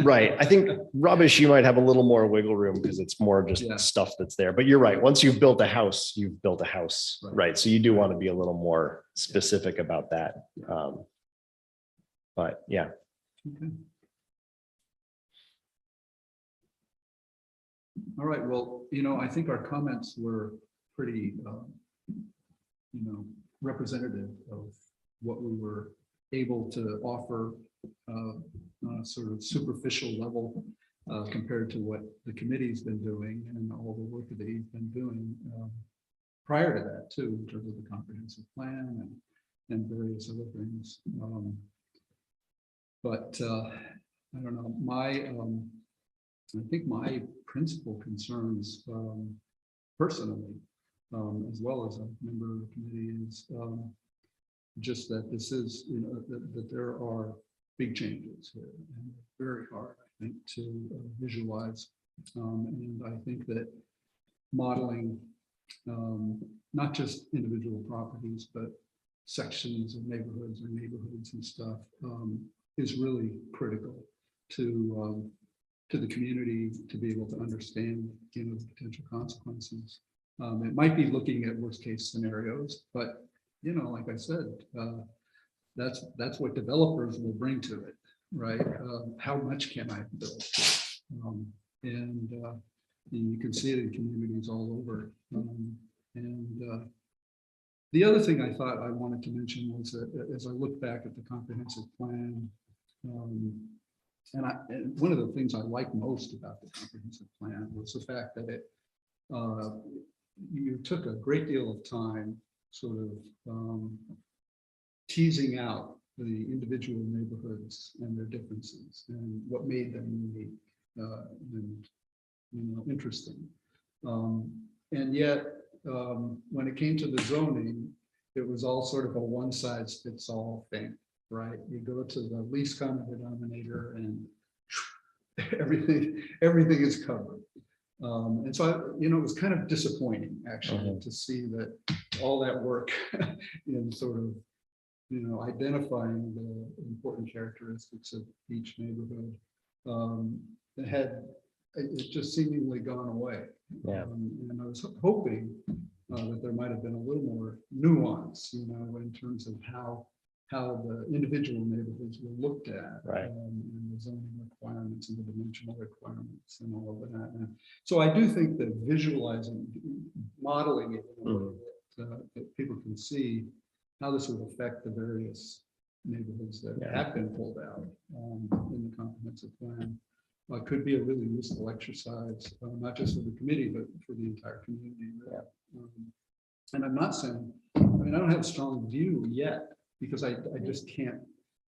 [SPEAKER 4] Right. I think rubbish, you might have a little more wiggle room because it's more just
[SPEAKER 1] Yeah.
[SPEAKER 4] stuff that's there. But you're right. Once you've built a house, you've built a house.
[SPEAKER 1] Right.
[SPEAKER 4] Right. So you do want to be a little more specific about that. But yeah.
[SPEAKER 1] Okay. All right, well, I think our comments were pretty, representative of what we were able to offer on a sort of superficial level compared to what the committee's been doing and all the work that they've been doing prior to that too, in terms of the comprehensive plan and various other things. But I don't know, I think my principal concerns personally, as well as a member of the committee, is just that this is, that there are big changes here and very hard, I think, to visualize. And I think that modeling not just individual properties, but sections of neighborhoods and stuff is really critical to the community to be able to understand, the potential consequences. It might be looking at worst case scenarios, but like I said, that's what developers will bring to it, right? How much can I build? And you can see it in communities all over. The other thing I thought I wanted to mention was that as I look back at the comprehensive plan, and one of the things I like most about the comprehensive plan was the fact that you took a great deal of time sort of teasing out the individual neighborhoods and their differences and what made them unique and interesting. And yet, when it came to the zoning, it was all sort of a one size fits all thing, right? You go to the least common denominator and everything is covered. And so, it was kind of disappointing actually to see that all that work in sort of, identifying the important characteristics of each neighborhood it just seemingly gone away.
[SPEAKER 4] Yeah.
[SPEAKER 1] And I was hoping that there might have been a little more nuance, in terms of how the individual neighborhoods were looked at,
[SPEAKER 4] Right.
[SPEAKER 1] And the zoning requirements and the dimensional requirements and all of that. And so I do think that visualizing, modeling it in a way that people can see how this would affect the various neighborhoods that have been pulled out in the comprehensive plan could be a really useful exercise, not just for the committee, but for the entire community. And I'm not saying, I don't have a strong view yet, because I just can't,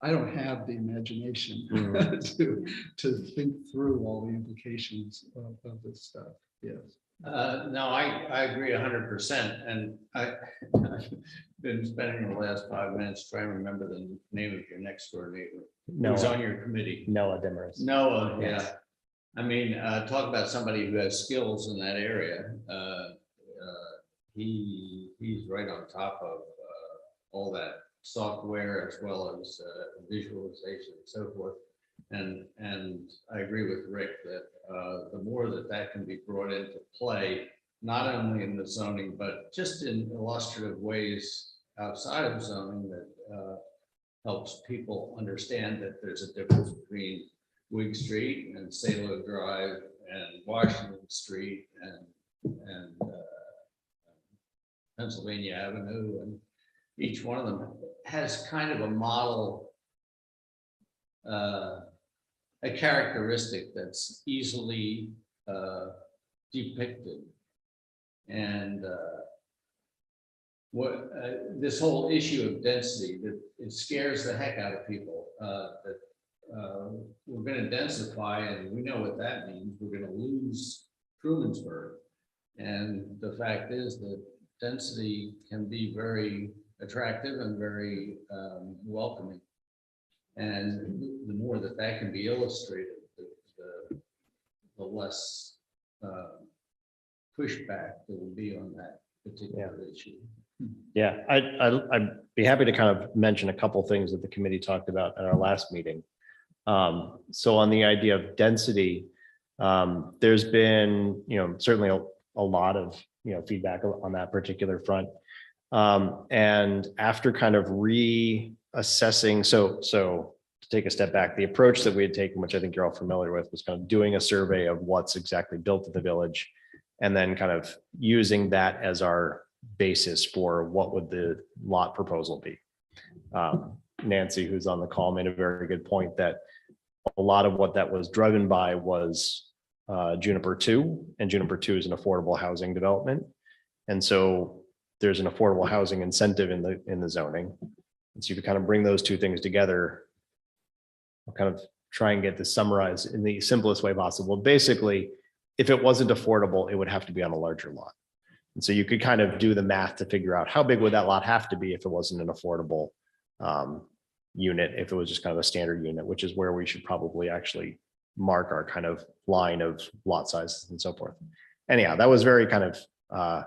[SPEAKER 1] I don't have the imagination to think through all the implications of this stuff. Yes.
[SPEAKER 3] No, I agree 100%. And I've been spending the last 5 minutes trying to remember the name of your next door neighbor. Who's on your committee?
[SPEAKER 4] Noah Demarest.
[SPEAKER 3] Noah, yeah. I mean, talk about somebody who has skills in that area. He's right on top of all that software as well as visualization and so forth. And I agree with Rick that the more that can be brought into play, not only in the zoning, but just in illustrative ways outside of zoning that helps people understand that there's a difference between Wig Street and Salo Drive and Washington Street and Pennsylvania Avenue, and each one of them has kind of a model, a characteristic that's easily depicted. And what, this whole issue of density, that it scares the heck out of people, that we're gonna densify, and we know what that means, we're gonna lose Trumansburg. And the fact is that density can be very attractive and very welcoming. And the more that that can be illustrated, the less pushback there will be on that particular issue.
[SPEAKER 4] Yeah, I'd be happy to kind of mention a couple things that the committee talked about at our last meeting. So on the idea of density, there's been, certainly a lot of, feedback on that particular front. And after kind of reassessing, so to take a step back, the approach that we had taken, which I think you're all familiar with, was kind of doing a survey of what's exactly built in the village, and then kind of using that as our basis for what would the lot proposal be. Nancy, who's on the call, made a very good point that a lot of what that was driven by was Juniper 2, and Juniper 2 is an affordable housing development. And so there's an affordable housing incentive in the zoning. And so you can kind of bring those two things together. I'll kind of try and get this summarized in the simplest way possible. Basically, if it wasn't affordable, it would have to be on a larger lot. And so you could kind of do the math to figure out how big would that lot have to be if it wasn't an affordable unit, if it was just kind of a standard unit, which is where we should probably actually mark our kind of line of lot sizes and so forth. Anyhow, that was very kind of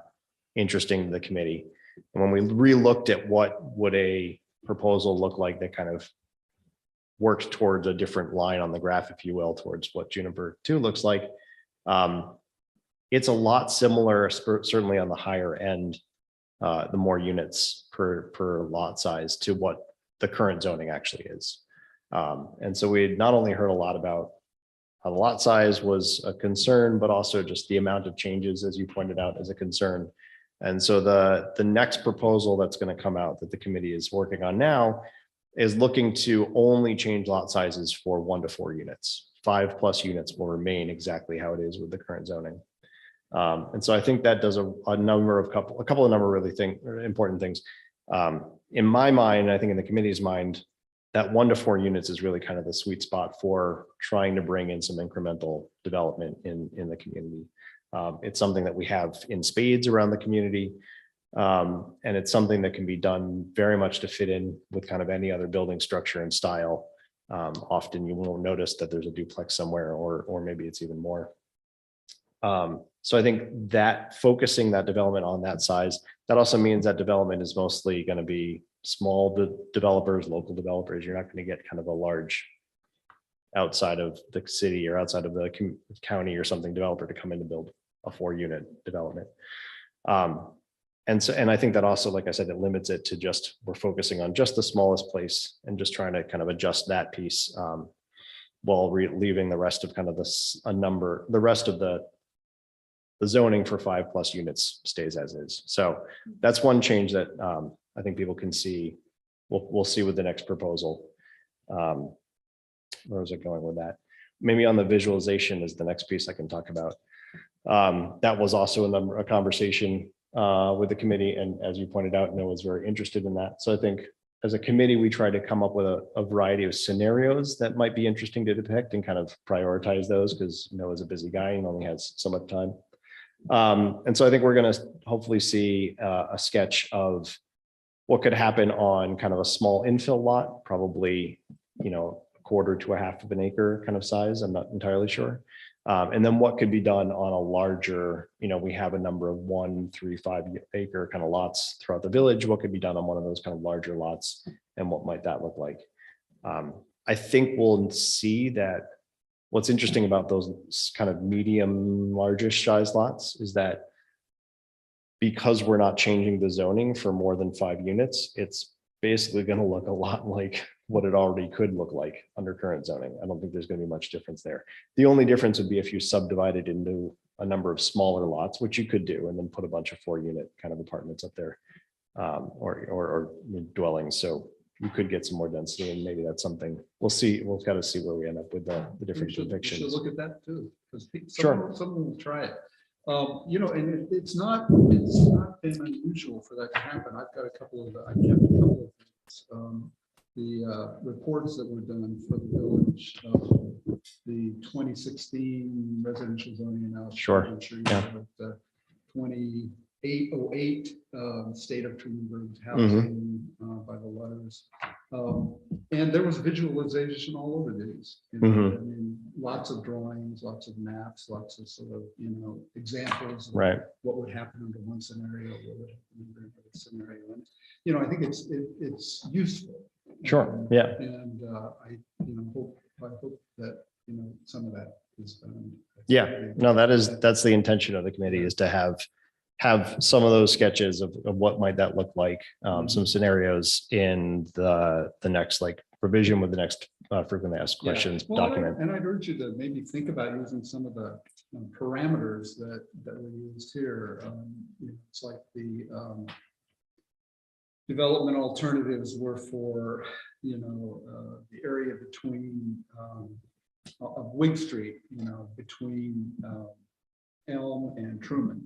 [SPEAKER 4] interesting to the committee. And when we re-looked at what would a proposal look like that kind of worked towards a different line on the graph, if you will, towards what Juniper 2 looks like, it's a lot similar, certainly on the higher end, the more units per lot size to what the current zoning actually is. And so we had not only heard a lot about how the lot size was a concern, but also just the amount of changes, as you pointed out, as a concern. And so the next proposal that's going to come out that the committee is working on now is looking to only change lot sizes for 1 to 4 units. 5+ units will remain exactly how it is with the current zoning. And so I think that does a couple of really important things. In my mind, I think in the committee's mind, that 1 to 4 units is really kind of the sweet spot for trying to bring in some incremental development in the community. It's something that we have in spades around the community. And it's something that can be done very much to fit in with kind of any other building structure and style. Often you won't notice that there's a duplex somewhere, or maybe it's even more. So I think that focusing that development on that size, that also means that development is mostly going to be small developers, local developers. You're not going to get kind of a large outside of the city or outside of the county or something developer to come in to build a 4-unit development. And I think that also, like I said, it limits it to just, we're focusing on just the smallest place and just trying to kind of adjust that piece while leaving the rest of kind of the rest of the zoning for 5+ units stays as is. So that's one change that I think people can see. We'll see with the next proposal. Where was it going with that? Maybe on the visualization is the next piece I can talk about. That was also a conversation with the committee. And as you pointed out, Noah's very interested in that. So I think as a committee, we try to come up with a variety of scenarios that might be interesting to depict and kind of prioritize those, because Noah's a busy guy and only has so much time. And so I think we're going to hopefully see a sketch of what could happen on kind of a small infill lot, probably, 1/4 to 1/2 of an acre kind of size. I'm not entirely sure. And then what could be done on a larger, we have a number of 1, 3, 5 acre kind of lots throughout the village. What could be done on one of those kind of larger lots, and what might that look like? I think we'll see that what's interesting about those kind of medium, largish size lots is that because we're not changing the zoning for more than 5 units, it's basically going to look a lot like what it already could look like under current zoning. I don't think there's going to be much difference there. The only difference would be if you subdivided into a number of smaller lots, which you could do, and then put a bunch of 4-unit kind of apartments up there, or dwellings. So you could get some more density, and maybe that's something we'll see. We'll got to see where we end up with the different
[SPEAKER 1] We
[SPEAKER 4] depictions.
[SPEAKER 1] should look at that too, because
[SPEAKER 4] Sure.
[SPEAKER 1] someone will try it. You know, and it's not been unusual for that to happen. I've got a couple of, I kept a couple of things. The reports that were done for the village, the 2016 residential zoning analysis.
[SPEAKER 4] Sure,
[SPEAKER 1] I'm sure you
[SPEAKER 4] yeah.
[SPEAKER 1] know, the 2808 state of Trumanburg
[SPEAKER 4] Mm-hmm.
[SPEAKER 1] housing by the letters. And there was visualization all over these. You know,
[SPEAKER 4] Mhm.
[SPEAKER 1] I mean, lots of drawings, lots of maps, lots of sort of, you know, examples. Of
[SPEAKER 4] Right.
[SPEAKER 1] what would happen under one scenario, what would happen under another scenario. And, you know, I think it's useful.
[SPEAKER 4] Sure, yeah.
[SPEAKER 1] And I, you know, I hope that, you know, some of that is done.
[SPEAKER 4] Yeah, no, that's the intention of the committee, is to have some of those sketches of what might that look like, some scenarios in the next like revision with the next frequently asked
[SPEAKER 1] Yeah.
[SPEAKER 4] questions
[SPEAKER 1] Well,
[SPEAKER 4] document.
[SPEAKER 1] And I'd urge you to maybe think about using some of the parameters that were used here. You know, it's like the development alternatives were for, you know, the area between of Wing Street, you know, between Elm and Truman.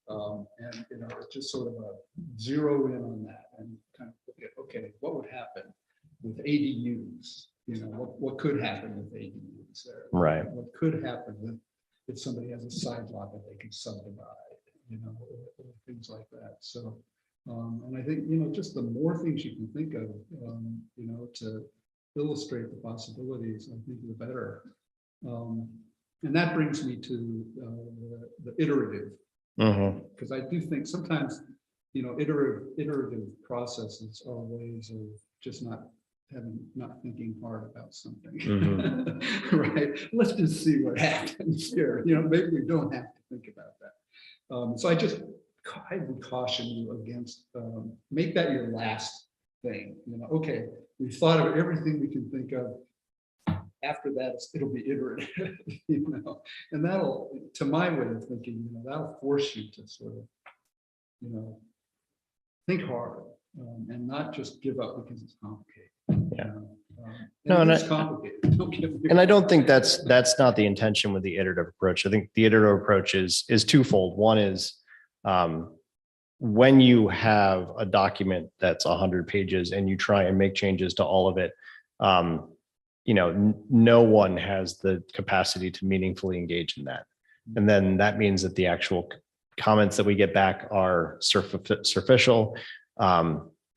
[SPEAKER 1] And, you know, it's just sort of a zero in on that and kind of look at, okay, what would happen with ADUs? You know, what could happen with ADUs there?
[SPEAKER 4] Right.
[SPEAKER 1] What could happen with, if somebody has a side lot that they can subdivide, you know, or things like that. So, and I think, you know, just the more things you can think of, you know, to illustrate the possibilities, I think the better. And that brings me to the iterative,
[SPEAKER 4] Mhm.
[SPEAKER 1] because I do think sometimes, you know, iterative processes are ways of just not thinking hard about something. Right? Let's just see what happens here. You know, maybe we don't have to think about that. So I would caution you against, make that your last thing. You know, okay, we've thought of everything we can think of. After that, it'll be iterative, you know, and that'll, to my way of thinking, you know, that'll force you to sort of, you know, think hard and not just give up because it's complicated.
[SPEAKER 4] Yeah.
[SPEAKER 1] You know?
[SPEAKER 4] No, and
[SPEAKER 1] it's complicated. Don't get me
[SPEAKER 4] And I don't
[SPEAKER 1] wrong.
[SPEAKER 4] think that's not the intention with the iterative approach. I think the iterative approach is twofold. One is when you have a document that's 100 pages and you try and make changes to all of it, you know, no one has the capacity to meaningfully engage in that. And then that means that the actual comments that we get back are superficial.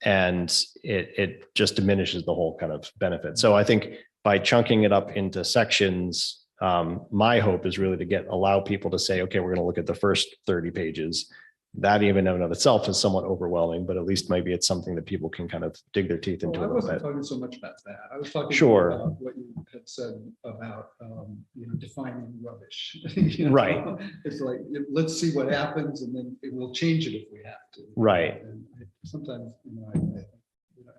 [SPEAKER 4] And it just diminishes the whole kind of benefit. So I think by chunking it up into sections, my hope is really to allow people to say, okay, we're going to look at the first 30 pages. That even in and of itself is somewhat overwhelming, but at least maybe it's something that people can kind of dig their teeth into
[SPEAKER 1] Well, I
[SPEAKER 4] a little
[SPEAKER 1] wasn't
[SPEAKER 4] bit.
[SPEAKER 1] talking so much about that. I was talking
[SPEAKER 4] Sure.
[SPEAKER 1] about what you had said about, you know, defining rubbish. You know?
[SPEAKER 4] Right.
[SPEAKER 1] It's like, let's see what happens and then it will change it if we have to.
[SPEAKER 4] Right.
[SPEAKER 1] And sometimes, you know, I think, you know,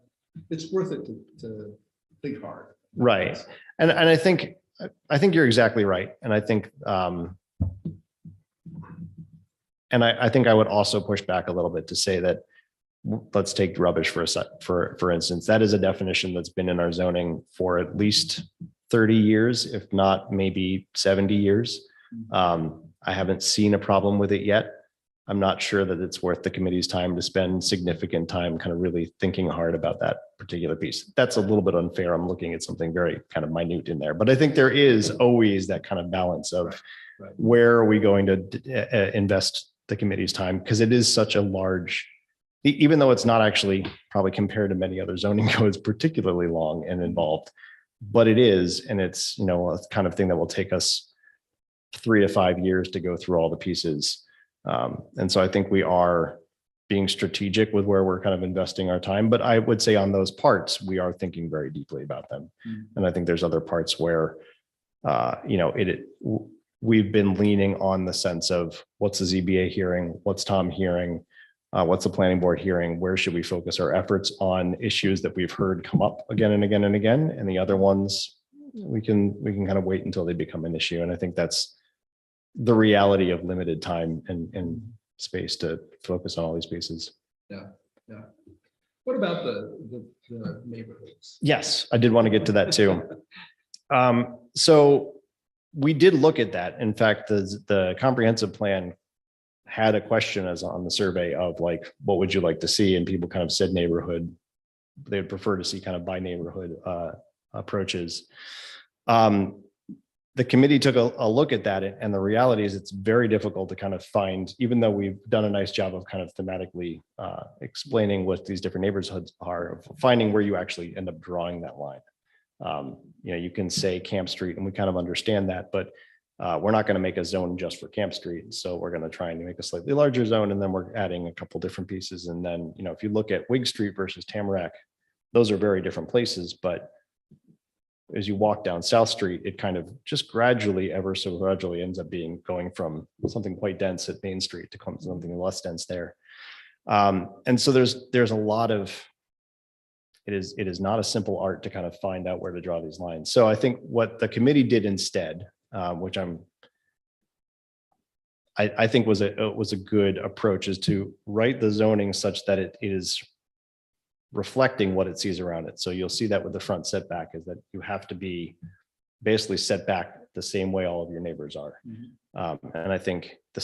[SPEAKER 1] it's worth it to think hard.
[SPEAKER 4] Right. And I think you're exactly right. And I think, I think I would also push back a little bit to say that, let's take rubbish for instance, that is a definition that's been in our zoning for at least 30 years, if not maybe 70 years. I haven't seen a problem with it yet. I'm not sure that it's worth the committee's time to spend significant time kind of really thinking hard about that particular piece. That's a little bit unfair. I'm looking at something very kind of minute in there, but I think there is always that kind of balance of
[SPEAKER 1] Right.
[SPEAKER 4] where are we going to invest the committee's time? Because it is such a large, even though it's not actually probably compared to many other zoning codes, particularly long and involved, but it is, and it's, you know, a kind of thing that will take us 3 to 5 years to go through all the pieces. And so I think we are being strategic with where we're kind of investing our time, but I would say on those parts, we are thinking very deeply about them. And I think there's other parts where, you know, we've been leaning on the sense of what's the ZBA hearing, what's Tom hearing, what's the planning board hearing, where should we focus our efforts on issues that we've heard come up again and again and again, and the other ones we can kind of wait until they become an issue. And I think that's the reality of limited time and space to focus on all these pieces.
[SPEAKER 1] Yeah. What about the neighborhoods?
[SPEAKER 4] Yes, I did want to get to that too. So we did look at that. In fact, the comprehensive plan had a question as on the survey of like, what would you like to see? And people kind of said neighborhood. They would prefer to see kind of by neighborhood approaches. The committee took a look at that, and the reality is it's very difficult to kind of find, even though we've done a nice job of kind of thematically explaining what these different neighborhoods are, finding where you actually end up drawing that line. You can say Camp Street, and we kind of understand that, but we're not going to make a zone just for Camp Street. So we're going to try and make a slightly larger zone, and then we're adding a couple different pieces. And then, if you look at Wig Street versus Tamarack, those are very different places, but as you walk down South Street, it kind of just gradually, ever so gradually ends up going from something quite dense at Main Street to something less dense there. And so there's a lot of, it is not a simple art to kind of find out where to draw these lines. So I think what the committee did instead, which I think was a good approach, is to write the zoning such that it is reflecting what it sees around it. So you'll see that with the front setback, is that you have to be basically set back the same way all of your neighbors are. And I think the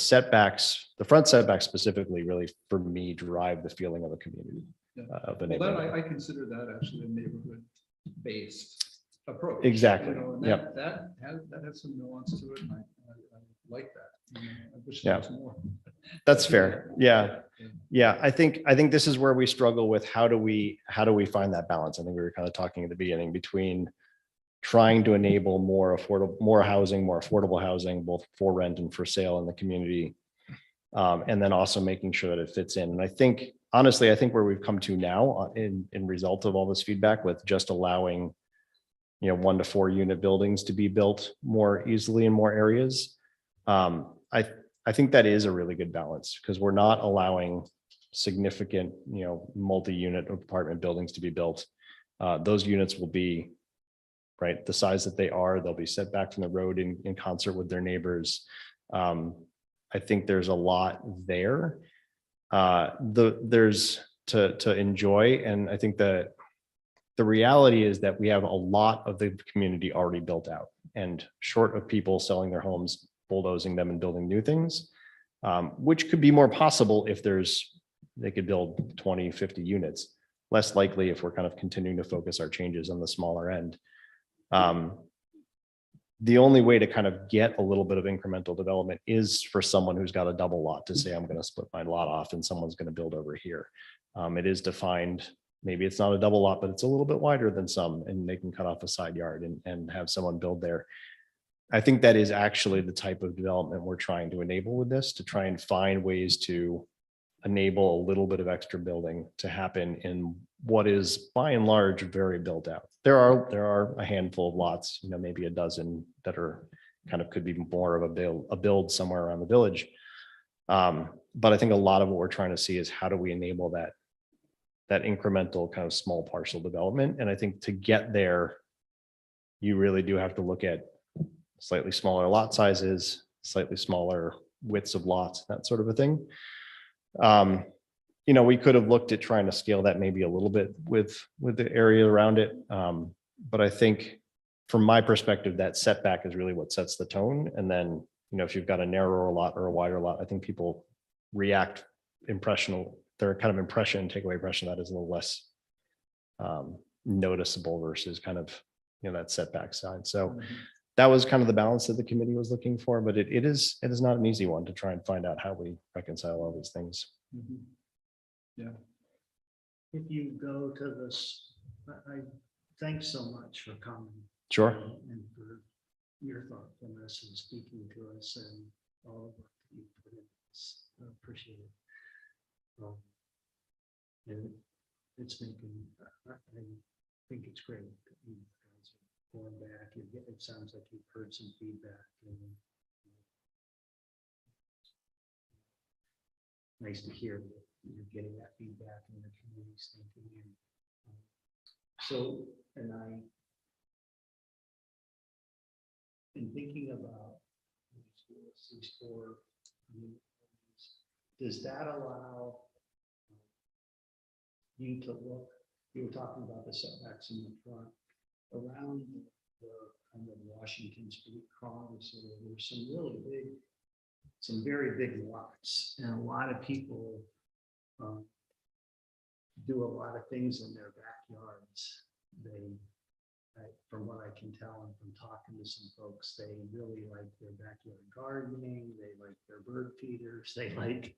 [SPEAKER 4] front setbacks specifically, really for me, drive the feeling of a community. Of the
[SPEAKER 1] Well,
[SPEAKER 4] neighborhood.
[SPEAKER 1] I consider that actually a neighborhood-based approach.
[SPEAKER 4] Exactly.
[SPEAKER 1] And
[SPEAKER 4] Yep.
[SPEAKER 1] that has some nuance to it, and I like that. I wish
[SPEAKER 4] Yeah.
[SPEAKER 1] there was more.
[SPEAKER 4] That's fair. Yeah. I think this is where we struggle with how do we find that balance? I think we were kind of talking at the beginning between trying to enable more affordable housing, both for rent and for sale in the community. And then also making sure that it fits in. And I think, honestly, where we've come to now in result of all this feedback, with just allowing, 1 to 4 unit buildings to be built more easily in more areas. I think that is a really good balance, because we're not allowing significant, multi-unit apartment buildings to be built. Those units will be right the size that they are. They'll be set back from the road in concert with their neighbors. I think there's a lot there. There's to enjoy, and I think that the reality is that we have a lot of the community already built out, and short of people selling their homes, bulldozing them and building new things, which could be more possible if they could build 20, 50 units, less likely if we're kind of continuing to focus our changes on the smaller end. The only way to kind of get a little bit of incremental development is for someone who's got a double lot to say, I'm going to split my lot off and someone's going to build over here. It is defined, maybe it's not a double lot, but it's a little bit wider than some, and they can cut off a side yard and have someone build there. I think that is actually the type of development we're trying to enable with this, to try and find ways to enable a little bit of extra building to happen in what is by and large very built out. There are a handful of lots, maybe a dozen that are kind of could be more of a build somewhere around the village. But I think a lot of what we're trying to see is how do we enable that incremental kind of small parcel development. And I think to get there, you really do have to look at slightly smaller lot sizes, slightly smaller widths of lots, that sort of a thing. We could have looked at trying to scale that maybe a little bit with the area around it. But I think from my perspective, that setback is really what sets the tone. And then, if you've got a narrower lot or a wider lot, I think people react their kind of impression, takeaway impression that is a little less noticeable versus kind of, that setback side. So that was kind of the balance that the committee was looking for, but it is not an easy one to try and find out how we reconcile all these things.
[SPEAKER 1] Yeah.
[SPEAKER 2] If you go to this, I thanks so much for coming.
[SPEAKER 4] Sure.
[SPEAKER 2] And for your thoughtfulness and speaking to us and all of what you put in this. I appreciate it. And it's making, I think it's great that you guys are going back. It sounds like you've heard some feedback. And nice to hear that you're getting that feedback and the community's thinking. And I, in thinking about these 4 communities, does that allow you to look, you were talking about the setbacks in the front, around were kind of Washington Street Congress, and there were some really big, some very big lots, and a lot of people do a lot of things in their backyards. They, from what I can tell and from talking to some folks, they really like their backyard gardening, they like their bird feeders, they like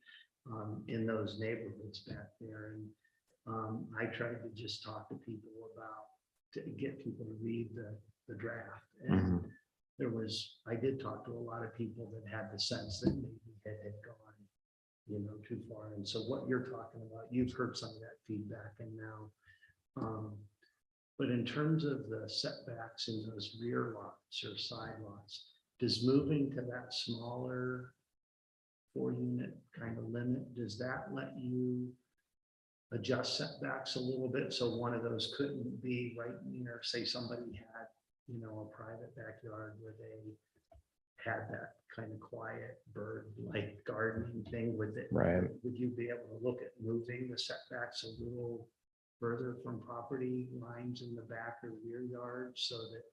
[SPEAKER 2] in those neighborhoods back there. And I tried to just talk to people about, to get people to read the draft. And there was, I did talk to a lot of people that had the sense that maybe it had gone, you know, too far. And so what you're talking about, you've heard some of that feedback, and now, but in terms of the setbacks in those rear lots or side lots, does moving to that smaller 4-unit kind of limit, does that let you adjust setbacks a little bit? So one of those couldn't be right near, say somebody had, you know, a private backyard where they had that kind of quiet bird like gardening thing with it.
[SPEAKER 4] Right.
[SPEAKER 2] Would you be able to look at moving the setbacks a little further from property lines in the back or rear yard, so that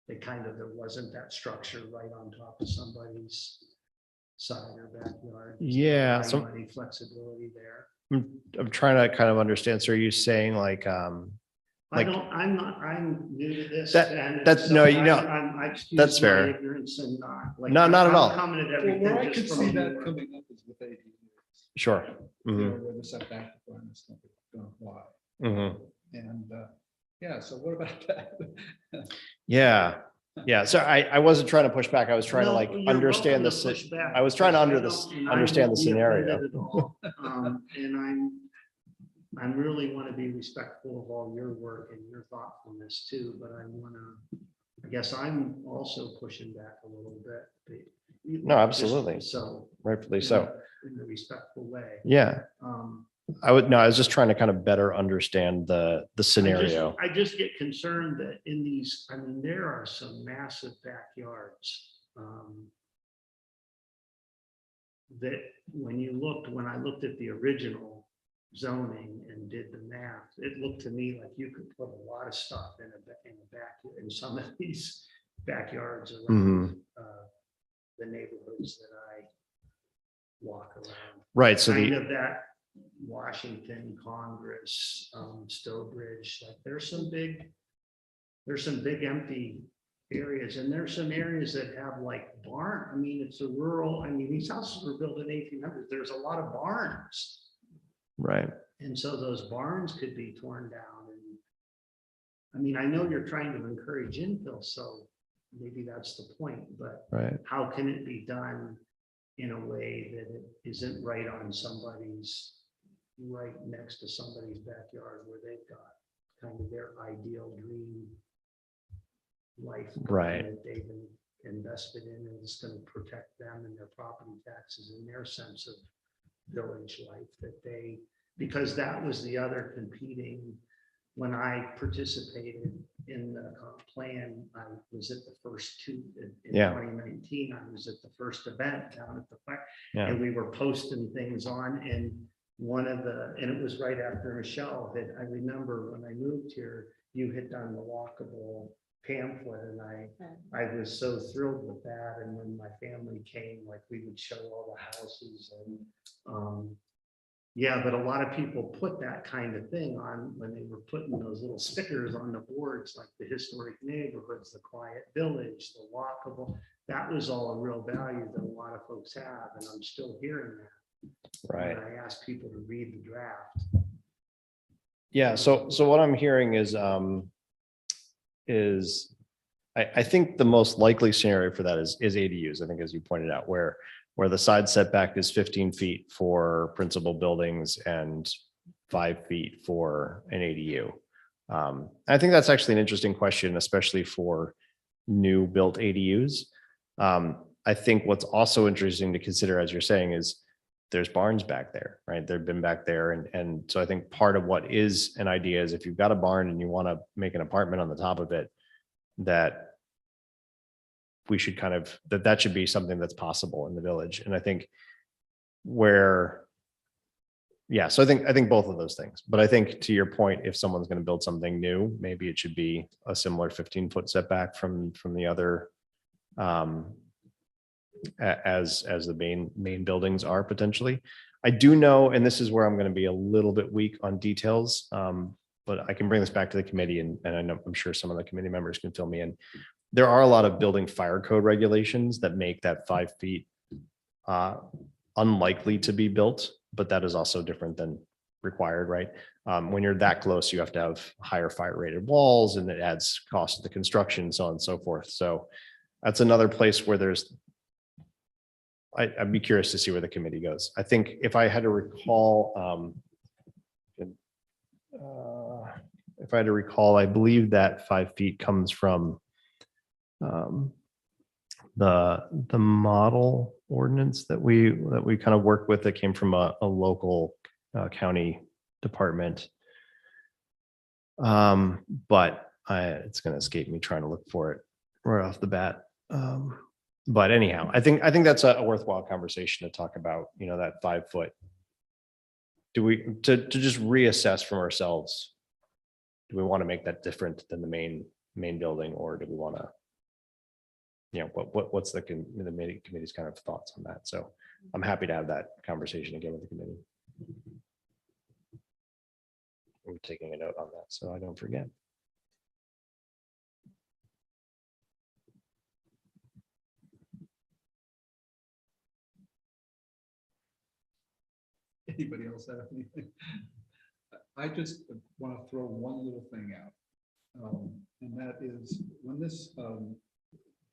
[SPEAKER 2] they kind of, there wasn't that structure right on top of somebody's side or backyard?
[SPEAKER 4] Yeah, so
[SPEAKER 2] Any flexibility there?
[SPEAKER 4] I'm trying to kind of understand. So are you saying like, like-
[SPEAKER 2] I'm new to this.
[SPEAKER 4] That-
[SPEAKER 2] and
[SPEAKER 4] that's-
[SPEAKER 2] so
[SPEAKER 4] no, you know,
[SPEAKER 2] I excuse
[SPEAKER 4] that's
[SPEAKER 2] my
[SPEAKER 4] fair.
[SPEAKER 2] ignorance and not like.
[SPEAKER 4] No, not at
[SPEAKER 2] I'm
[SPEAKER 4] all.
[SPEAKER 2] coming at
[SPEAKER 1] Well,
[SPEAKER 2] everything
[SPEAKER 1] where I
[SPEAKER 2] just
[SPEAKER 1] could
[SPEAKER 2] from
[SPEAKER 1] see that
[SPEAKER 2] your-
[SPEAKER 1] coming up is with ADUs.
[SPEAKER 4] sure.
[SPEAKER 1] You know,
[SPEAKER 4] Mhm,
[SPEAKER 1] where the setback requirements don't apply.
[SPEAKER 4] mhm.
[SPEAKER 1] And, yeah, so what about that?
[SPEAKER 4] Yeah, yeah. So I wasn't trying to push back. I was trying to
[SPEAKER 2] No,
[SPEAKER 4] like
[SPEAKER 2] you're
[SPEAKER 4] understand
[SPEAKER 2] welcome
[SPEAKER 4] the,
[SPEAKER 2] to push back,
[SPEAKER 4] I was trying to
[SPEAKER 2] because I don't- and I
[SPEAKER 4] understand
[SPEAKER 2] won't
[SPEAKER 4] the
[SPEAKER 2] be offended
[SPEAKER 4] scenario.
[SPEAKER 2] at all. And I'm really want to be respectful of all your work and your thoughtfulness too, but I guess I'm also pushing back a little bit.
[SPEAKER 4] No, absolutely.
[SPEAKER 2] So.
[SPEAKER 4] Rightfully so.
[SPEAKER 2] In a respectful way.
[SPEAKER 4] Yeah,
[SPEAKER 2] Um,
[SPEAKER 4] I was just trying to kind of better understand the scenario.
[SPEAKER 2] I just get concerned that in these, I mean, there are some massive backyards. That when I looked at the original zoning and did the math, it looked to me like you could put a lot of stuff in a back, in some of these backyards around the neighborhoods that I walk around.
[SPEAKER 4] Right, so
[SPEAKER 2] Kind
[SPEAKER 4] the,
[SPEAKER 2] of that Washington, Congress, Stowbridge, like there's some big empty areas, and there's some areas that have like barn. I mean, it's a rural, I mean, these houses were built in 1800s. There's a lot of barns.
[SPEAKER 4] right,
[SPEAKER 2] And so those barns could be torn down. And I mean, I know you're trying to encourage infill, so maybe that's the point, but
[SPEAKER 4] right.
[SPEAKER 2] how can it be done in a way that it isn't right next to somebody's backyard where they've got kind of their ideal dream life
[SPEAKER 4] Right.
[SPEAKER 2] that they've invested in, and it's going to protect them and their property taxes and their sense of village life that they, because that was the other competing. When I participated in the comp plan, I was at the first two in
[SPEAKER 4] Yeah.
[SPEAKER 2] 2019. I was at the first event down at the fire,
[SPEAKER 4] Yeah.
[SPEAKER 2] and we were posting things on, and and it was right after Michelle had, I remember when I moved here, you had done the walkable pamphlet, and I was so thrilled with that. And when my family came, like we would show all the houses, and yeah, but a lot of people put that kind of thing on when they were putting those little stickers on the boards, like the historic neighborhoods, the quiet village, the walkable. That was all a real value that a lot of folks have, and I'm still hearing that.
[SPEAKER 4] Right.
[SPEAKER 2] When I ask people to read the draft.
[SPEAKER 4] Yeah, so what I'm hearing is I think the most likely scenario for that is ADUs, I think, as you pointed out, where the side setback is 15 feet for principal buildings and 5 feet for an ADU. I think that's actually an interesting question, especially for new built ADUs. I think what's also interesting to consider, as you're saying, is there's barns back there, right? They've been back there. And so I think part of what is an idea is if you've got a barn and you want to make an apartment on the top of it, that we should kind of, that should be something that's possible in the village. And I think where Yeah, so I think both of those things, but I think to your point, if someone's going to build something new, maybe it should be a similar 15-foot setback from the other. As the main buildings are potentially. I do know, and this is where I'm going to be a little bit weak on details. But I can bring this back to the committee and I know, I'm sure some of the committee members can fill me in. There are a lot of building fire code regulations that make that 5 feet unlikely to be built, but that is also different than required, right? When you're that close, you have to have higher fire rated walls and it adds cost to the construction, so on and so forth. So that's another place where there's, I'd be curious to see where the committee goes. I think if I had to recall, I believe that 5 feet comes from the model ordinance that we kind of work with that came from a local county department. But it's going to escape me trying to look for it right off the bat. But anyhow, I think that's a worthwhile conversation to talk about, you know, that 5 foot. Do we to just reassess from ourselves? Do we want to make that different than the main building, or do we want to, you know, what's the committee's kind of thoughts on that? So I'm happy to have that conversation again with the committee. I'm taking a note on that so I don't forget.
[SPEAKER 1] Anybody else have anything? I just want to throw one little thing out. And that is when this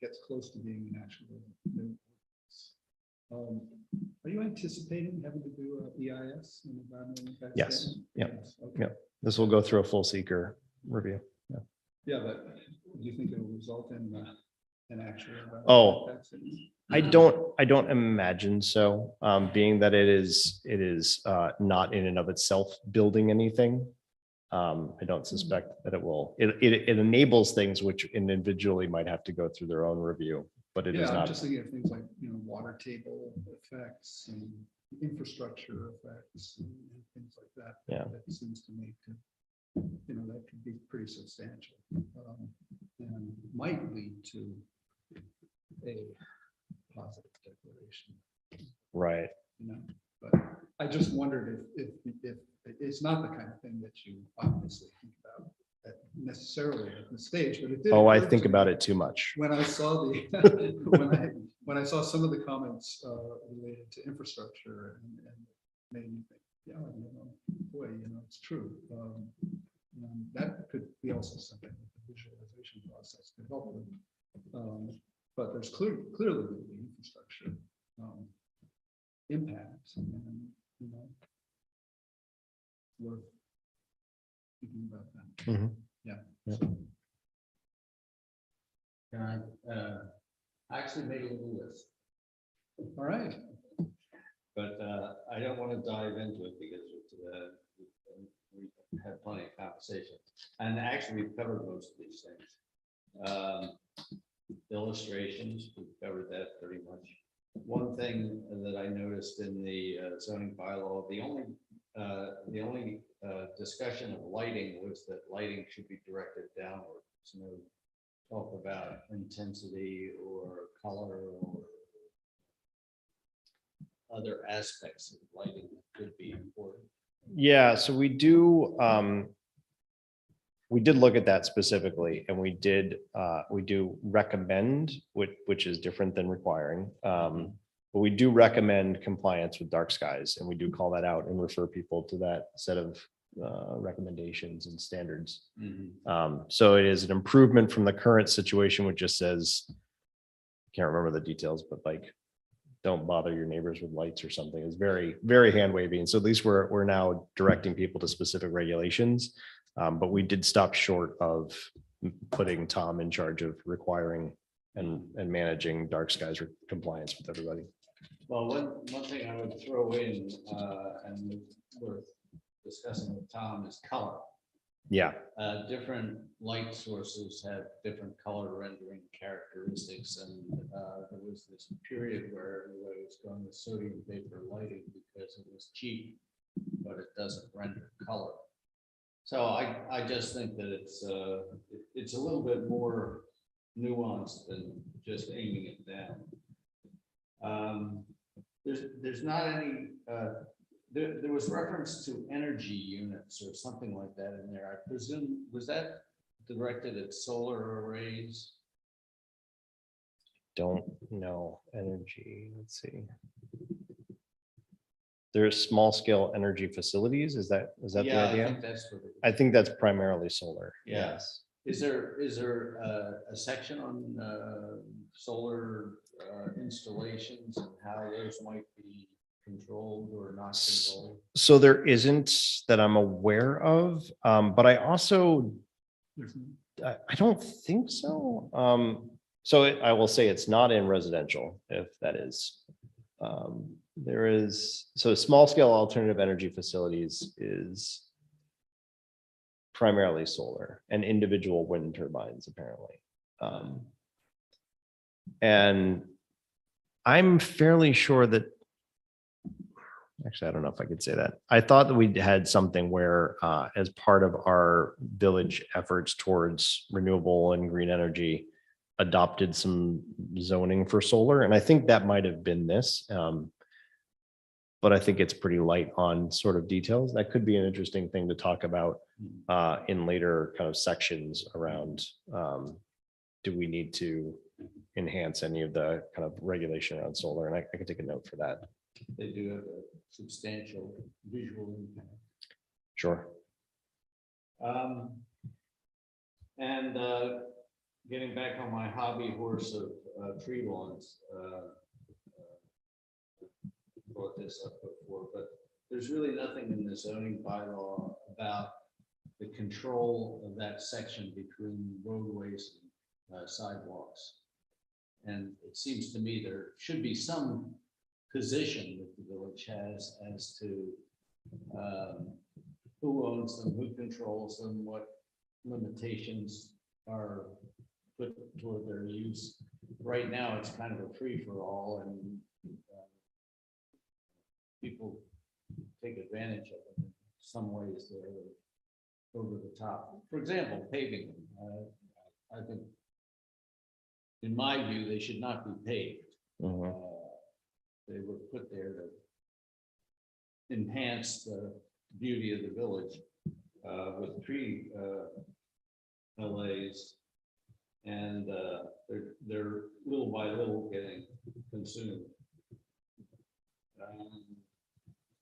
[SPEAKER 1] gets close to being an actual new ordinance, are you anticipating having to do a EIS? An environmental impact
[SPEAKER 4] Yes.
[SPEAKER 1] statement?
[SPEAKER 4] Yep.
[SPEAKER 1] Yes. Okay.
[SPEAKER 4] Yep. This will go through a full seeker review. Yeah.
[SPEAKER 1] Yeah, but do you think it will result in an actual? environmental
[SPEAKER 4] Oh.
[SPEAKER 1] impact statement?
[SPEAKER 4] I don't imagine so, being that it is not in and of itself building anything. I don't suspect that it will. It enables things which individually might have to go through their own review, but it is
[SPEAKER 1] Yeah, I'm
[SPEAKER 4] not.
[SPEAKER 1] just thinking of things like, you know, water table effects and infrastructure effects and things like that.
[SPEAKER 4] Yeah.
[SPEAKER 1] That seems to me to, you know, that could be pretty substantial. And might lead to a positive declaration,
[SPEAKER 4] Right.
[SPEAKER 1] you know, but I just wondered if it's not the kind of thing that you obviously think about necessarily at the stage, but it did.
[SPEAKER 4] Oh, I
[SPEAKER 1] occur
[SPEAKER 4] think
[SPEAKER 1] to
[SPEAKER 4] about
[SPEAKER 1] me
[SPEAKER 4] it too much.
[SPEAKER 1] when I saw the, when I saw some of the comments related to infrastructure and made me think, yeah, you know, boy, you know, it's true. And that could be also something that the visualization process could help with. But there's clearly the infrastructure impacts, and you know, worth thinking about that.
[SPEAKER 4] Mhm.
[SPEAKER 1] Yeah.
[SPEAKER 4] Yeah.
[SPEAKER 3] Can I actually made a little list,
[SPEAKER 1] All right.
[SPEAKER 3] but I don't want to dive into it because we had plenty of conversation. And actually, we've covered most of these things. Illustrations, we've covered that pretty much. One thing that I noticed in the zoning bylaw, the only discussion of lighting was that lighting should be directed downward. So no talk about intensity or color or other aspects of lighting that could be important.
[SPEAKER 4] Yeah, so we did look at that specifically, and we do recommend, which is different than requiring. But we do recommend compliance with dark skies, and we do call that out and refer people to that set of recommendations and standards. So it is an improvement from the current situation, which just says, I can't remember the details, but like, don't bother your neighbors with lights or something. It's very, very hand wavy. And so at least we're now directing people to specific regulations. But we did stop short of putting Tom in charge of requiring and managing dark skies compliance with everybody.
[SPEAKER 3] Well, one thing I would throw in, and worth discussing with Tom, is color.
[SPEAKER 4] Yeah,
[SPEAKER 3] Different light sources have different color rendering characteristics, and there was this period where everybody was going with sodium vapor lighting because it was cheap. but it doesn't render color. So I just think that it's a little bit more nuanced than just aiming it down. There's not any, there was reference to energy units or something like that in there. I presume, was that directed at solar arrays?
[SPEAKER 4] Don't know energy. Let's see. There's small scale energy facilities. Is that the
[SPEAKER 3] Yeah, I
[SPEAKER 4] idea?
[SPEAKER 3] think that's what it is.
[SPEAKER 4] I think that's primarily solar.
[SPEAKER 3] Yeah.
[SPEAKER 4] Yes.
[SPEAKER 3] Is there a section on solar installations and how those might be controlled or not controlled?
[SPEAKER 4] So there isn't that I'm aware of, but I also, I don't think so. So I will say it's not in residential, if that is. There is, so small scale alternative energy facilities is primarily solar and individual wind turbines, apparently. And I'm fairly sure that, actually, I don't know if I could say that. I thought that we had something where, as part of our village efforts towards renewable and green energy, adopted some zoning for solar, and I think that might have been this. But I think it's pretty light on sort of details. That could be an interesting thing to talk about in later kind of sections around, do we need to enhance any of the kind of regulation around solar? And I can take a note for that.
[SPEAKER 3] They do have a substantial visual impact.
[SPEAKER 4] Sure.
[SPEAKER 3] And getting back on my hobby horse of tree lawns, brought this up before, but there's really nothing in the zoning bylaw about the control of that section between roadways and sidewalks. And it seems to me there should be some position that the village has as to who owns them, who controls them, what limitations are put toward their use. Right now, it's kind of a free-for-all, and people take advantage of it. In some ways, they're over the top. For example, paving. I think, in my view, they should not be paved.
[SPEAKER 4] Mhm.
[SPEAKER 3] They were put there to enhance the beauty of the village with tree LAs, and they're little by little getting consumed.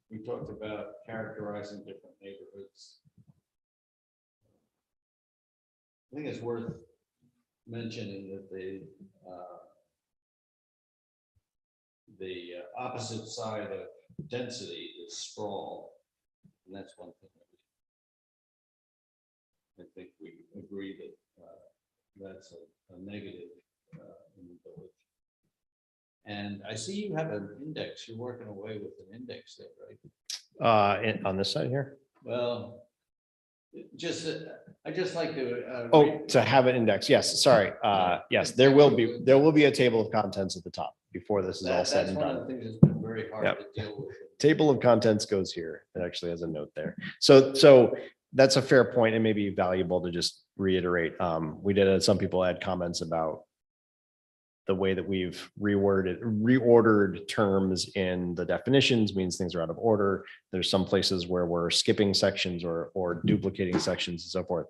[SPEAKER 3] We talked about characterizing different neighborhoods. I think it's worth mentioning that the opposite side of density is sprawl, and that's one thing that I think we agree that that's a negative in the village. And I see you have an index. You're working away with an index there, right?
[SPEAKER 4] On this side here.
[SPEAKER 3] Well, I just like to.
[SPEAKER 4] Oh, to have an index. Yes, sorry. Yes, there will be a table of contents at the top before this is all said
[SPEAKER 3] That's
[SPEAKER 4] and
[SPEAKER 3] one of
[SPEAKER 4] done.
[SPEAKER 3] the things that's been very hard
[SPEAKER 4] Yep.
[SPEAKER 3] to deal with.
[SPEAKER 4] Table of contents goes here. It actually has a note there. So that's a fair point and maybe valuable to just reiterate. We did have some people had comments about the way that we've reordered terms in the definitions means things are out of order. There's some places where we're skipping sections or duplicating sections and so forth.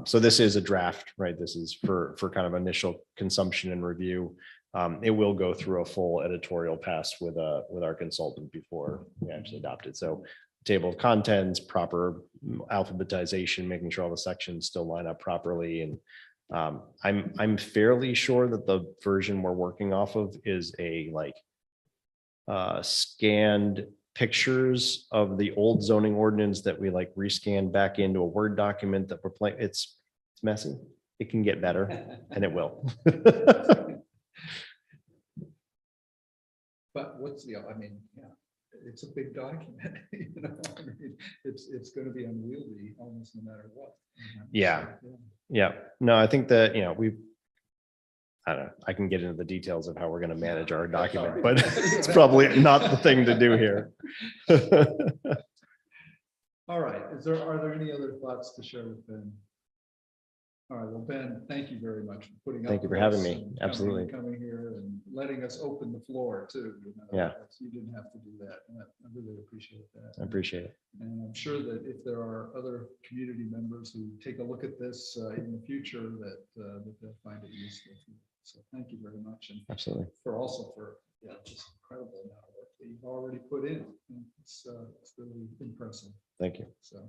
[SPEAKER 4] So this is a draft, right? This is for kind of initial consumption and review. It will go through a full editorial pass with our consultant before we actually adopt it. So table of contents, proper alphabetization, making sure all the sections still line up properly. And I'm fairly sure that the version we're working off of is a scanned pictures of the old zoning ordinance that we rescan back into a Word document that we're playing. It's messy. It can get better and it will.
[SPEAKER 1] But it's a big document, it's gonna be unwieldy almost no matter what.
[SPEAKER 4] Yeah. Yeah, no, I think that, I don't know, I can get into the details of how we're going to manage our document, but it's probably not the thing to do here.
[SPEAKER 1] All right, are there any other thoughts to share with Ben? All right, well, Ben, thank you very much for putting up.
[SPEAKER 4] Thank you for
[SPEAKER 1] with
[SPEAKER 4] having
[SPEAKER 1] us
[SPEAKER 4] me.
[SPEAKER 1] and coming-
[SPEAKER 4] Absolutely.
[SPEAKER 1] Coming here and letting us open the floor too. You know,
[SPEAKER 4] Yeah.
[SPEAKER 1] You didn't have to do that. And I really appreciate that.
[SPEAKER 4] I appreciate it.
[SPEAKER 1] And I'm sure that if there are other community members who take a look at this in the future, that they'll find it useful. So thank you very much. And
[SPEAKER 4] Absolutely.
[SPEAKER 1] for just incredible amount of work that you've already put in. And it's really impressive.
[SPEAKER 4] Thank you.
[SPEAKER 1] So,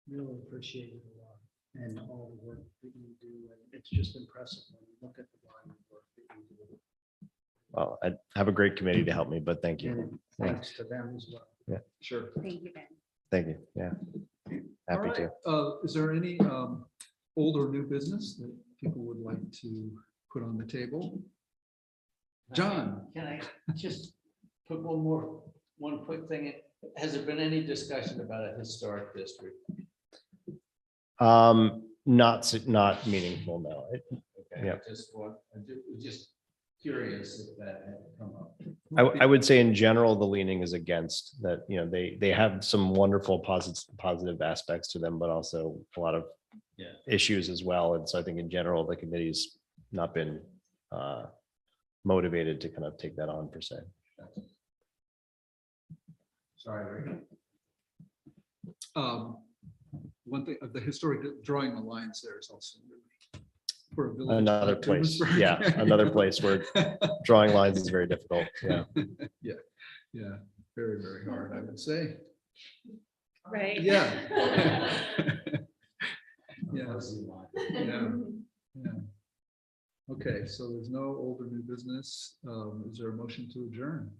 [SPEAKER 2] Really appreciate it a lot and all the work that you do. And it's just impressive when you look at the volume of work that you do.
[SPEAKER 4] Well, I have a great committee to help me, but thank you.
[SPEAKER 2] And thanks to them as well.
[SPEAKER 1] sure.
[SPEAKER 5] Thank you, Ben.
[SPEAKER 4] Thank you. Yeah.
[SPEAKER 1] All
[SPEAKER 4] Happy
[SPEAKER 1] right.
[SPEAKER 4] to.
[SPEAKER 1] Is there any old or new business that people would like to put on the table? John?
[SPEAKER 3] Can I just put one quick thing? In? Has there been any discussion about a historic district?
[SPEAKER 4] Not meaningful, no.
[SPEAKER 3] Okay,
[SPEAKER 4] Yeah.
[SPEAKER 3] Just curious if that had come up.
[SPEAKER 4] I would say in general, the leaning is against that, you know, they have some wonderful positive aspects to them, but also a lot of
[SPEAKER 3] Yeah.
[SPEAKER 4] issues as well. And so I think in general, the committee's not been motivated to kind of take that on per se.
[SPEAKER 3] Sorry, Rick.
[SPEAKER 1] One thing, the historic drawing the lines there is also really for a village
[SPEAKER 4] Another
[SPEAKER 1] like
[SPEAKER 4] place,
[SPEAKER 1] Lewisburg.
[SPEAKER 4] yeah, another place where drawing lines is very difficult. Yeah.
[SPEAKER 1] Yeah, very, very hard, I would say.
[SPEAKER 5] Right.
[SPEAKER 1] Yeah. Yeah, yeah, yeah. Okay, so there's no old or new business. Is there a motion to adjourn?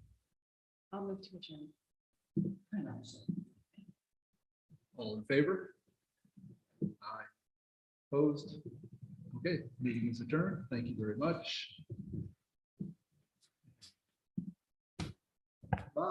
[SPEAKER 5] I'll move to adjourn.
[SPEAKER 1] All in favor? Aye. Opposed? Okay, meeting is adjourned. Thank you very much.